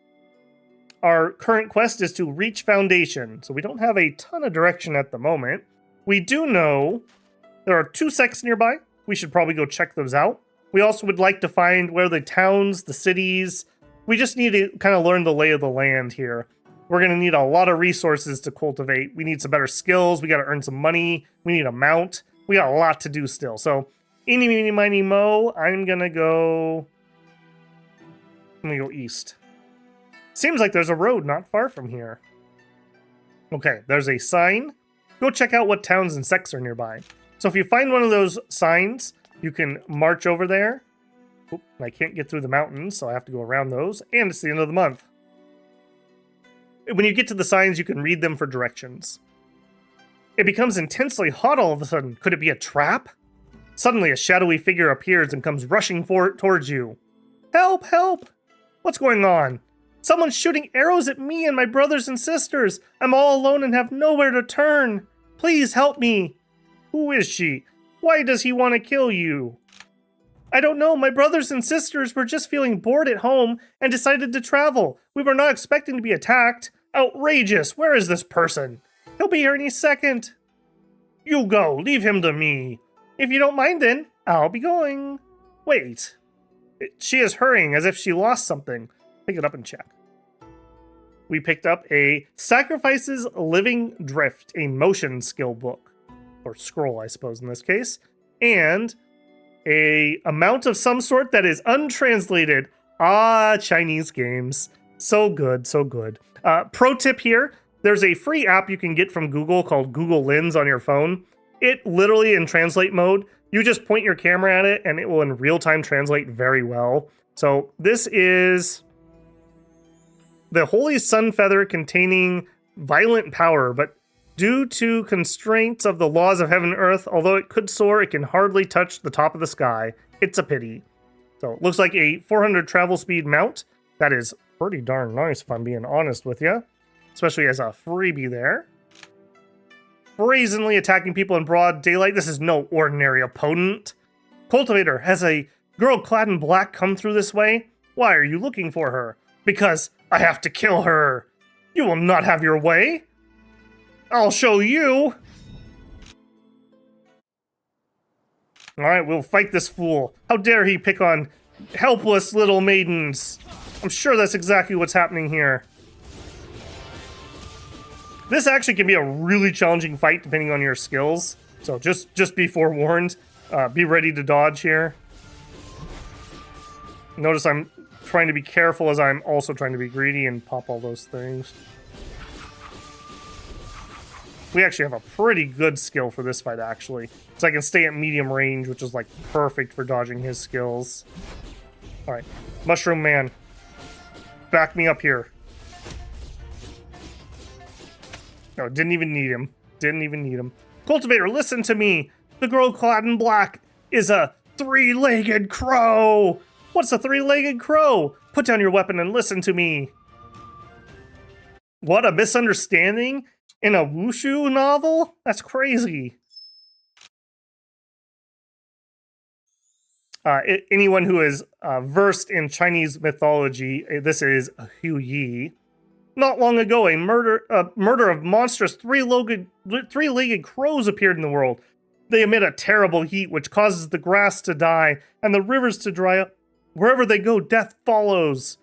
Our current quest is to reach Foundation. So we don't have a ton of direction at the moment. We do know there are 2 sects nearby. We should probably go check those out. We also would like to find where the towns, the cities. We just need to kind of learn the lay of the land here. We're going to need a lot of resources to cultivate. We need some better skills. We got to earn some money. We need a mount. We got a lot to do still. So, eeny, meeny, miny, mo, I'm going to go east. Seems like there's a road not far from here. Okay, there's a sign. Go check out what towns and sects are nearby. So if you find one of those signs, you can march over there. Oop, I can't get through the mountains, so I have to go around those. And it's the end of the month. When you get to the signs, you can read them for directions. It becomes intensely hot all of a sudden. Could it be a trap? Suddenly, a shadowy figure appears and comes rushing towards you. Help! Help! What's going on? Someone's shooting arrows at me and my brothers and sisters. I'm all alone and have nowhere to turn. Please help me. Who is she? Why does he want to kill you? I don't know. My brothers and sisters were just feeling bored at home and decided to travel. We were not expecting to be attacked. Outrageous. Where is this person? He'll be here any second. You go. Leave him to me. If you don't mind then, I'll be going. Wait. She is hurrying as if she lost something. Pick it up and check. We picked up a Sacrifices Living Drift, a motion skill book. Or scroll, I suppose, in this case. And a amount of some sort that is untranslated. Ah, Chinese games. So good, so good. Pro tip here, there's a free app you can get from Google called Google Lens on your phone. It literally, in translate mode, you just point your camera at it and it will in real time translate very well. So this is the Holy Sun Feather containing violent power, but due to constraints of the laws of heaven and earth, although it could soar, it can hardly touch the top of the sky. It's a pity. So it looks like a 400 travel speed mount. That is pretty darn nice, if I'm being honest with you. Especially as a freebie there. Brazenly attacking people in broad daylight. This is no ordinary opponent. Cultivator, has a girl clad in black come through this way? Why are you looking for her? Because I have to kill her. You will not have your way. I'll show you. Alright, we'll fight this fool. How dare he pick on helpless little maidens? I'm sure that's exactly what's happening here. This actually can be a really challenging fight depending on your skills. So just be forewarned. Be ready to dodge here. Notice I'm trying to be careful as I'm also trying to be greedy and pop all those things. We actually have a pretty good skill for this fight, actually. So I can stay at medium range, which is like perfect for dodging his skills. Alright, Mushroom Man. Back me up here. No, didn't even need him. Didn't even need him. Cultivator, listen to me. The girl clad in black is a three-legged crow. What's a three-legged crow? Put down your weapon and listen to me. What, a misunderstanding in a wushu novel? That's crazy. Anyone who is versed in Chinese mythology, this is Hu Yi. Not long ago, a murder of monstrous three-legged crows appeared in the world. They emit a terrible heat which causes the grass to die and the rivers to dry up. Wherever they go, death follows.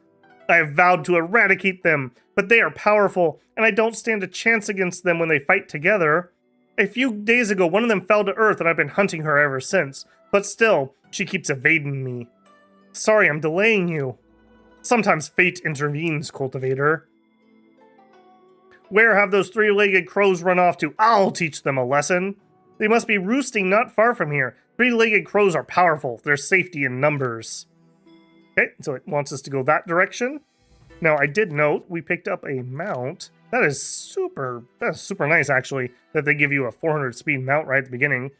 I have vowed to eradicate them, but they are powerful, and I don't stand a chance against them when they fight together. A few days ago, one of them fell to earth, and I've been hunting her ever since. But still, she keeps evading me. Sorry, I'm delaying you. Sometimes fate intervenes, Cultivator. Where have those three-legged crows run off to? I'll teach them a lesson. They must be roosting not far from here. Three-legged crows are powerful. There's safety in numbers. Okay, so it wants us to go that direction. Now, I did note we picked up a mount. That's super nice, actually, that they give you a 400 speed mount right at the beginning.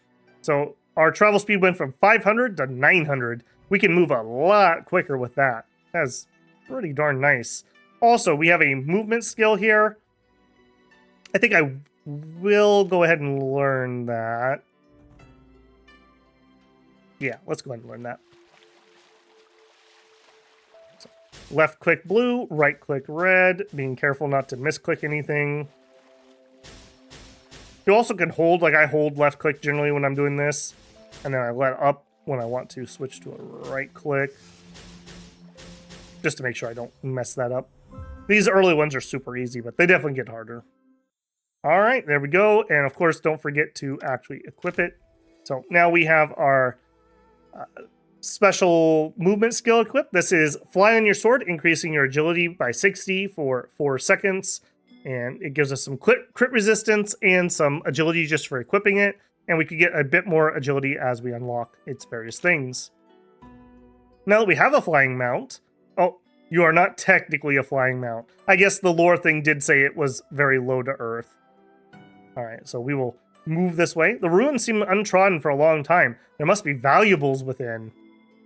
So our travel speed went from 500 to 900. We can move a lot quicker with that. That's pretty darn nice. Also, we have a movement skill here. I think I will go ahead and learn that. Yeah, let's go ahead and learn that. So, left click blue, right click red, being careful not to misclick anything. You also can hold, like I hold left click generally when I'm doing this, and then I let up when I want to switch to a right click, just to make sure I don't mess that up. These early ones are super easy, but they definitely get harder. All right, there we go. And of course, don't forget to actually equip it. So now we have our special movement skill equipped. This is fly on your sword, increasing your agility by 60 for 4 seconds. And it gives us some crit resistance and some agility just for equipping it. And we could get a bit more agility as we unlock its various things. Now that we have a flying mount, oh, you are not technically a flying mount. I guess the lore thing did say it was very low to earth. All right, so we will move this way. The ruins seem untrodden for a long time. There must be valuables within.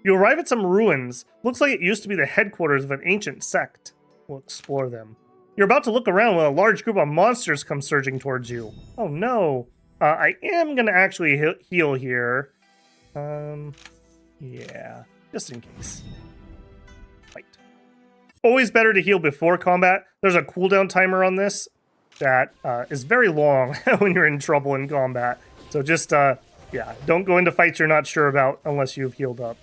You arrive at some ruins. Looks like it used to be the headquarters of an ancient sect. We'll explore them. You're about to look around when a large group of monsters come surging towards you. Oh no. I am going to actually heal here. Yeah, just in case. Fight. Always better to heal before combat. There's a cooldown timer on this that is very long when you're in trouble in combat. So just, yeah, don't go into fights you're not sure about unless you've healed up.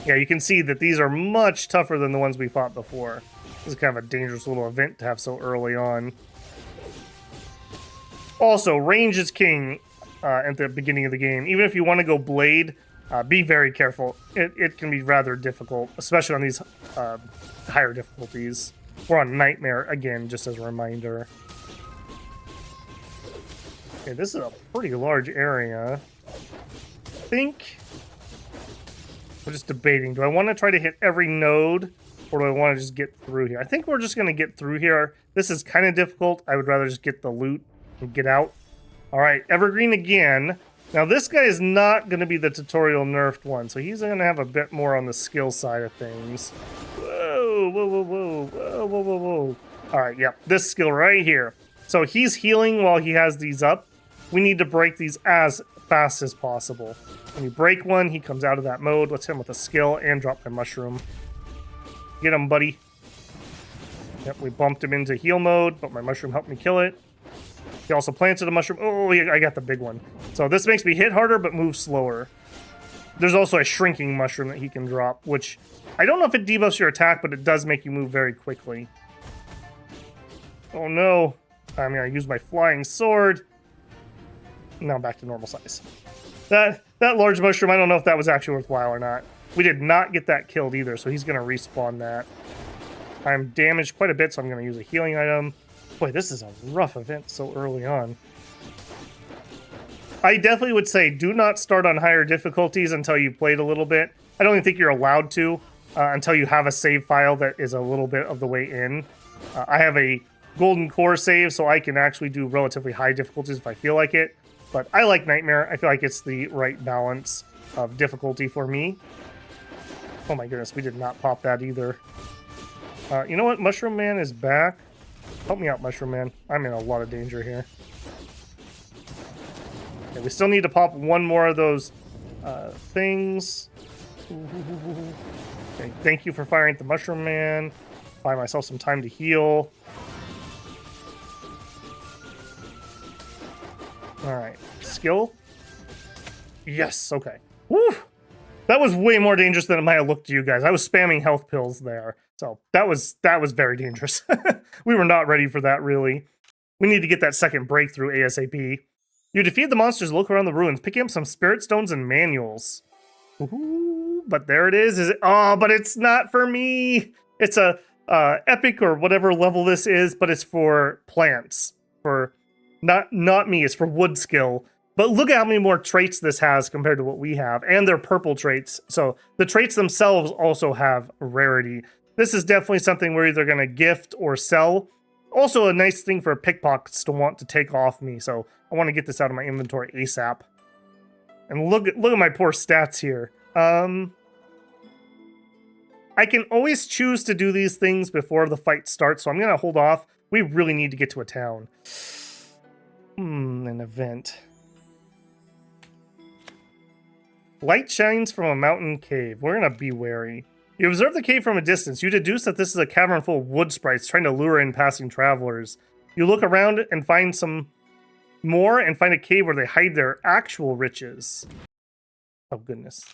Yeah, you can see that these are much tougher than the ones we fought before. This is kind of a dangerous little event to have so early on. Also, range is king at the beginning of the game. Even if you want to go blade, be very careful. It can be rather difficult, especially on these higher difficulties. We're on Nightmare again, just as a reminder. Okay, this is a pretty large area. I think we're just debating. Do I want to try to hit every node, or do I want to just get through here? I think we're just going to get through here. This is kind of difficult. I would rather just get the loot and get out. All right, Evergreen again. Now, this guy is not going to be the tutorial nerfed one, so he's going to have a bit more on the skill side of things. Whoa, whoa, whoa, whoa, whoa, whoa, whoa, whoa. All right, yep, this skill right here. So he's healing while he has these up. We need to break these as fast as possible. When you break one, he comes out of that mode. Let's hit him with a skill and drop my mushroom. Get him, buddy. Yep, we bumped him into heal mode, but my mushroom helped me kill it. He also planted a mushroom. Oh, I got the big one. So this makes me hit harder, but move slower. There's also a shrinking mushroom that he can drop, which I don't know if it debuffs your attack, but it does make you move very quickly. Oh no. I'm going to use my flying sword. Now back to normal size. That large mushroom, I don't know if that was actually worthwhile or not. We did not get that killed either, so he's going to respawn that. I'm damaged quite a bit, so I'm going to use a healing item. Boy, this is a rough event so early on. I definitely would say do not start on higher difficulties until you've played a little bit. I don't even think you're allowed to until you have a save file that is a little bit of the way in. I have a golden core save, so I can actually do relatively high difficulties if I feel like it. But I like Nightmare. I feel like it's the right balance of difficulty for me. Oh my goodness, we did not pop that either. You know what? Mushroom Man is back. Help me out, Mushroom Man. I'm in a lot of danger here. Okay, we still need to pop one more of those things. Okay, thank you for firing at the Mushroom Man. Buy myself some time to heal. Alright, skill. Yes, okay. Woo! That was way more dangerous than it might have looked to you guys. I was spamming health pills there. So that was very dangerous. We were not ready for that, really. We need to get that second breakthrough ASAP. You defeat the monsters, look around the ruins, picking up some spirit stones and manuals. Ooh, but there it is. Oh, but it's not for me. It's a epic or whatever level this is, but it's for plants. For not me. It's for wood skill. But look at how many more traits this has compared to what we have, and they're purple traits. So the traits themselves also have rarity. This is definitely something we're either going to gift or sell. Also a nice thing for pickpockets to want to take off me, so I want to get this out of my inventory ASAP. And look at my poor stats here. I can always choose to do these things before the fight starts, so I'm going to hold off. We really need to get to a town. An event. Light shines from a mountain cave. We're going to be wary. You observe the cave from a distance. You deduce that this is a cavern full of wood sprites trying to lure in passing travelers. You look around and find some more and find a cave where they hide their actual riches. Oh, goodness.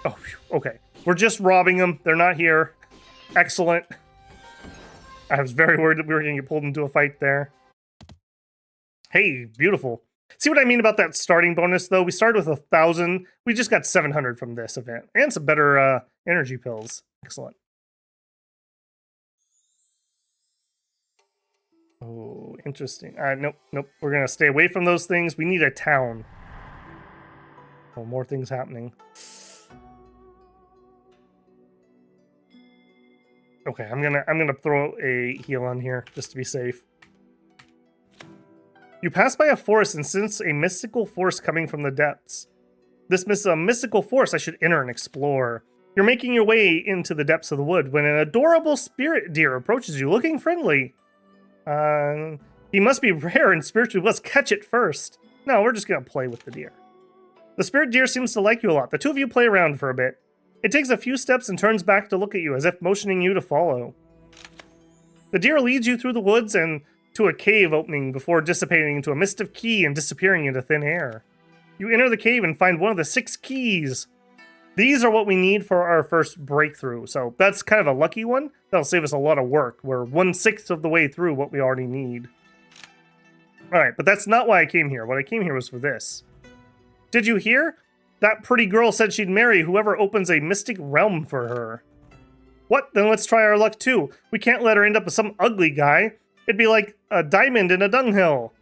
Oh, okay. We're just robbing them. They're not here. Excellent. I was very worried that we were going to get pulled into a fight there. Hey, beautiful. See what I mean about that starting bonus, though? We started with 1,000. We just got 700 from this event. And some better energy pills. Excellent. Oh, interesting. Nope. We're going to stay away from those things. We need a town. Oh, more things happening. Okay, I'm gonna throw a heal on here just to be safe. You pass by a forest and sense a mystical force coming from the depths. This mystical force I should enter and explore. You're making your way into the depths of the wood when an adorable spirit deer approaches you, looking friendly. He must be rare and spiritually blessed. Catch it first. No, we're just gonna play with the deer. The spirit deer seems to like you a lot. The two of you play around for a bit. It takes a few steps and turns back to look at you, as if motioning you to follow. The deer leads you through the woods and to a cave opening before dissipating into a mist of ki and disappearing into thin air. You enter the cave and find one of the 6 keys. These are what we need for our first breakthrough, so that's kind of a lucky one. That'll save us a lot of work. We're 1/6 of the way through what we already need. Alright, but that's not why I came here. What I came here was for this. Did you hear? That pretty girl said she'd marry whoever opens a mystic realm for her. What? Then let's try our luck too. We can't let her end up with some ugly guy. It'd be like a diamond in a dunghill.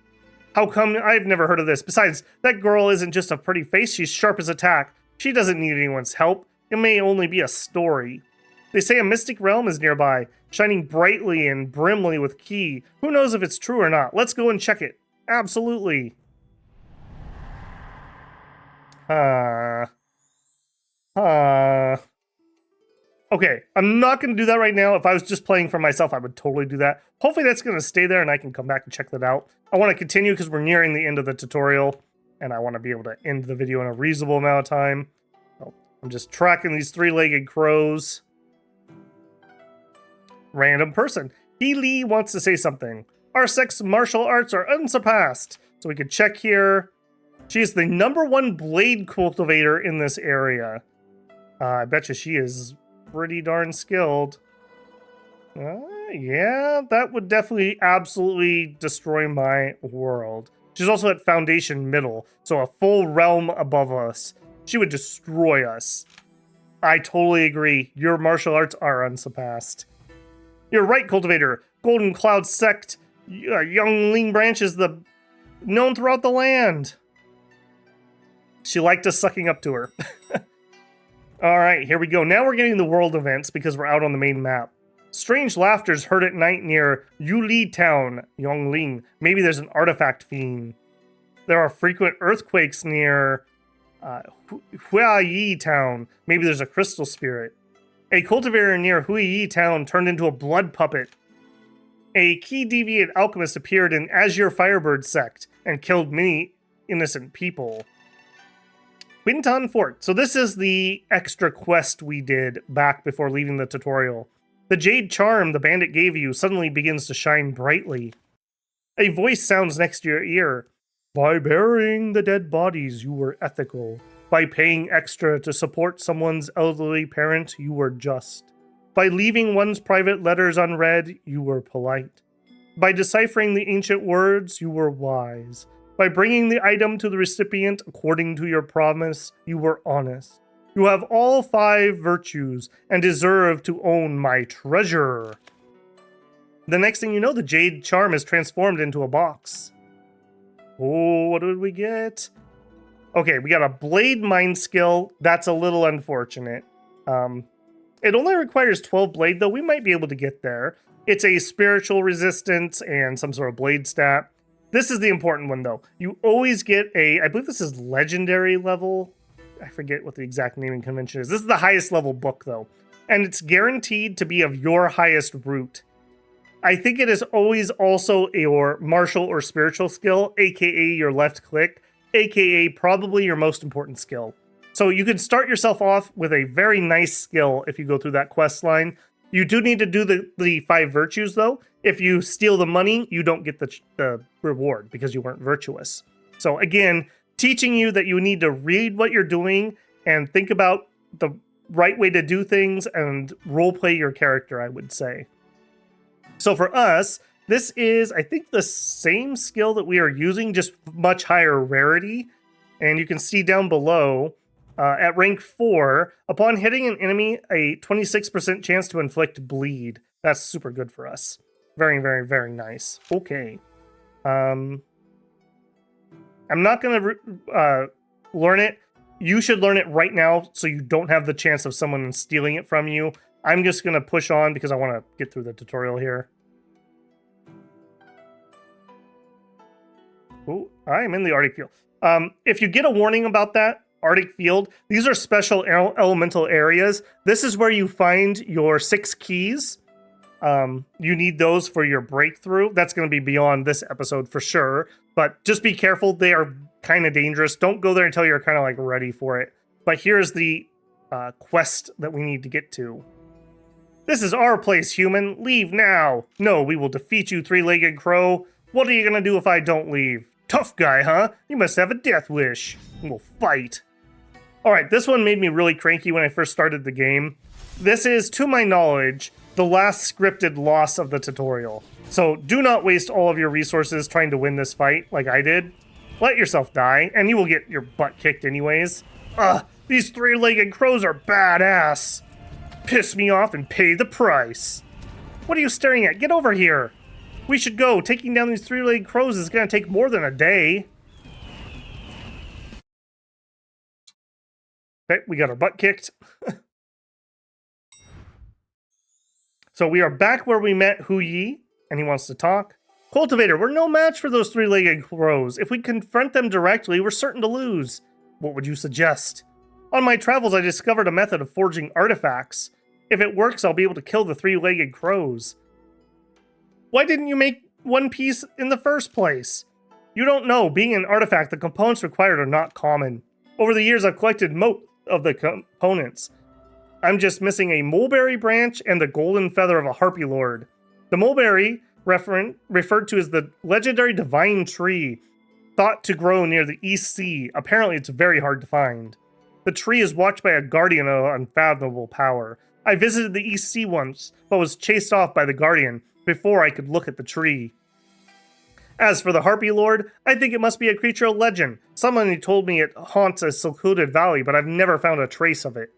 How come I've never heard of this? Besides, that girl isn't just a pretty face, she's sharp as a tack. She doesn't need anyone's help. It may only be a story. They say a mystic realm is nearby, shining brightly and brimly with ki. Who knows if it's true or not? Let's go and check it. Absolutely. Okay, I'm not going to do that right now. If I was just playing for myself, I would totally do that. Hopefully that's going to stay there and I can come back and check that out. I want to continue because we're nearing the end of the tutorial and I want to be able to end the video in a reasonable amount of time. So I'm just tracking these 3-legged crows. Random person. He Lee wants to say something. Our sex martial arts are unsurpassed. So we can check here. She is the #1 blade cultivator in this area. I bet you she is pretty darn skilled. Yeah, that would definitely absolutely destroy my world. She's also at Foundation Middle, so a full realm above us. She would destroy us. I totally agree. Your martial arts are unsurpassed. You're right, Cultivator. Golden Cloud Sect, Young Ling Branch is known throughout the land. She liked us sucking up to her. Alright, here we go. Now we're getting the world events because we're out on the main map. Strange laughters heard at night near Yuli Town, Yongling. Maybe there's an artifact fiend. There are frequent earthquakes near Huiyi Town. Maybe there's a crystal spirit. A cultivator near Huiyi Town turned into a blood puppet. A key deviant alchemist appeared in Azure Firebird sect and killed many innocent people. Quinton Fort. So this is the extra quest we did back before leaving the tutorial. The jade charm the bandit gave you suddenly begins to shine brightly. A voice sounds next to your ear. By burying the dead bodies, you were ethical. By paying extra to support someone's elderly parent, you were just. By leaving one's private letters unread, you were polite. By deciphering the ancient words, you were wise. By bringing the item to the recipient according to your promise, you were honest. You have all 5 virtues and deserve to own my treasure. The next thing you know, the jade charm is transformed into a box. Oh, what did we get? Okay, we got a blade mine skill. That's a little unfortunate. It only requires 12 blade, though. We might be able to get there. It's a spiritual resistance and some sort of blade stat. This is the important one, though. You always get I believe this is legendary level. I forget what the exact naming convention is. This is the highest level book, though. And it's guaranteed to be of your highest root. I think it is always also your martial or spiritual skill, aka your left click, aka probably your most important skill. So you can start yourself off with a very nice skill if you go through that quest line. You do need to do the 5 virtues, though. If you steal the money, you don't get the reward because you weren't virtuous. So again, teaching you that you need to read what you're doing and think about the right way to do things and roleplay your character, I would say. So for us, this is, I think, the same skill that we are using, just much higher rarity. And you can see down below, at rank 4, upon hitting an enemy, a 26% chance to inflict bleed. That's super good for us. Very, very, very nice. Okay. I'm not going to learn it. You should learn it right now so you don't have the chance of someone stealing it from you. I'm just going to push on because I want to get through the tutorial here. Ooh, I am in the Arctic Field. If you get a warning about that, Arctic Field, these are special elemental areas. This is where you find your 6 keys. You need those for your breakthrough. That's going to be beyond this episode for sure. But just be careful. They are kind of dangerous. Don't go there until you're kind of like ready for it. But here's the quest that we need to get to. This is our place, human. Leave now. No, we will defeat you, 3-legged crow. What are you going to do if I don't leave? Tough guy, huh? You must have a death wish. We'll fight. Alright, this one made me really cranky when I first started the game. This is, to my knowledge, the last scripted loss of the tutorial. So do not waste all of your resources trying to win this fight like I did. Let yourself die, and you will get your butt kicked anyways. Ugh, these 3-legged crows are badass. Piss me off and pay the price. What are you staring at? Get over here. We should go. Taking down these 3-legged crows is going to take more than a day. Okay, we got our butt kicked. So we are back where we met Hu Yi, and he wants to talk. Cultivator, we're no match for those 3-legged crows. If we confront them directly, we're certain to lose. What would you suggest? On my travels, I discovered a method of forging artifacts. If it works, I'll be able to kill the 3-legged crows. Why didn't you make one piece in the first place? You don't know. Being an artifact, the components required are not common. Over the years, I've collected most of the components. I'm just missing a mulberry branch and the golden feather of a harpy lord. The mulberry, referred to as the legendary divine tree, thought to grow near the East Sea. Apparently, it's very hard to find. The tree is watched by a guardian of unfathomable power. I visited the East Sea once, but was chased off by the guardian before I could look at the tree. As for the Harpy Lord, I think it must be a creature of legend. Someone told me it haunts a secluded valley, but I've never found a trace of it.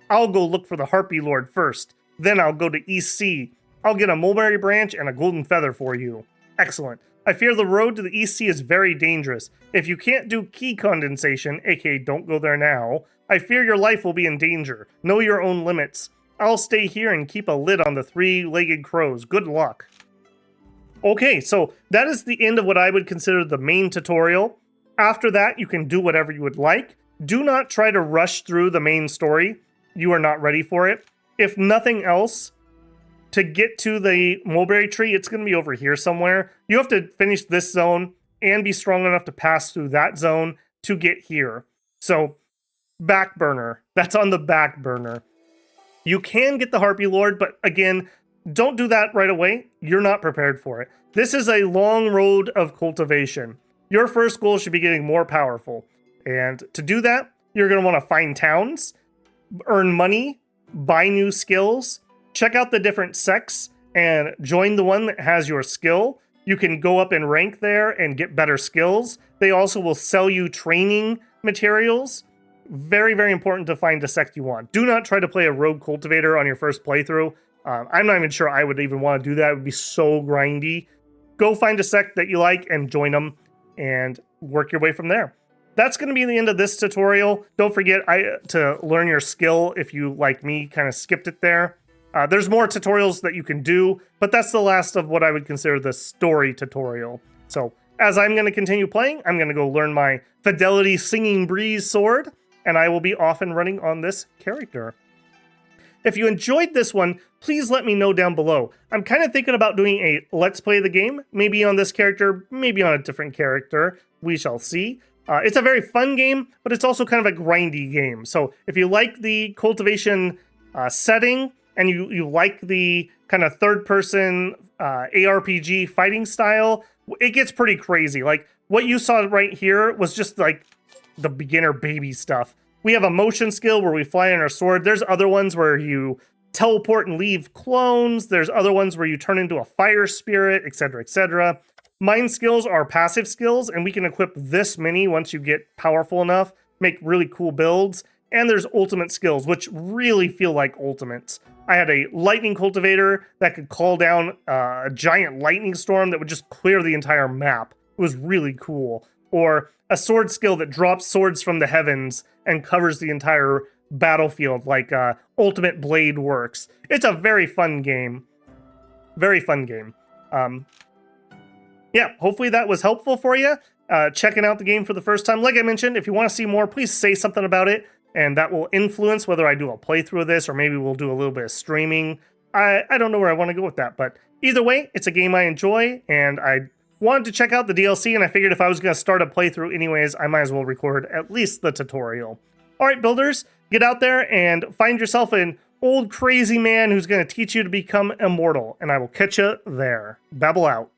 I'll go look for the Harpy Lord first. Then I'll go to East Sea. I'll get a mulberry branch and a golden feather for you. Excellent. I fear the road to the East Sea is very dangerous. If you can't do key condensation, aka don't go there now, I fear your life will be in danger. Know your own limits. I'll stay here and keep a lid on the 3-legged crows. Good luck. Okay, so that is the end of what I would consider the main tutorial. After that, you can do whatever you would like. Do not try to rush through the main story. You are not ready for it. If nothing else, to get to the mulberry tree, it's going to be over here somewhere. You have to finish this zone and be strong enough to pass through that zone to get here. So, back burner. That's on the back burner. You can get the Harpy Lord, but again, don't do that right away. You're not prepared for it. This is a long road of cultivation. Your first goal should be getting more powerful. And to do that, you're going to want to find towns, earn money, buy new skills, check out the different sects, and join the one that has your skill. You can go up in rank there and get better skills. They also will sell you training materials. Very, very important to find a sect you want. Do not try to play a rogue cultivator on your first playthrough. I'm not even sure I would even want to do that. It would be so grindy. Go find a sect that you like and join them and work your way from there. that's going to be the end of this tutorial. Don't forget to learn your skill if you, like me, kind of skipped it there. There's more tutorials that you can do, but that's the last of what I would consider the story tutorial. So as I'm going to continue playing, I'm going to go learn my Fidelity Singing Breeze sword, and I will be off and running on this character. If you enjoyed this one, please let me know down below. I'm kind of thinking about doing a Let's Play the game, maybe on this character, maybe on a different character. We shall see. It's a very fun game, but it's also kind of a grindy game. So if you like the Cultivation setting, and you like the kind of third-person ARPG fighting style, it gets pretty crazy. Like, what you saw right here was just like the beginner baby stuff. We have a motion skill where we fly on our sword. There's other ones where you teleport and leave clones. There's other ones where you turn into a fire spirit, etc., etc. Mind skills are passive skills, and we can equip this many once you get powerful enough, make really cool builds. And there's ultimate skills, which really feel like ultimates. I had a lightning cultivator that could call down a giant lightning storm that would just clear the entire map. It was really cool. Or a sword skill that drops swords from the heavens and covers the entire battlefield like Ultimate Blade works. It's a very fun game. Very fun game. Yeah, hopefully that was helpful for you. Checking out the game for the first time. Like I mentioned, if you want to see more, please say something about it, and that will influence whether I do a playthrough of this or maybe we'll do a little bit of streaming. I don't know where I want to go with that, but either way, it's a game I enjoy, and I wanted to check out the DLC, and I figured if I was going to start a playthrough anyways, I might as well record at least the tutorial. All right, builders, get out there and find yourself an old crazy man who's going to teach you to become immortal, and I will catch you there. Babble out.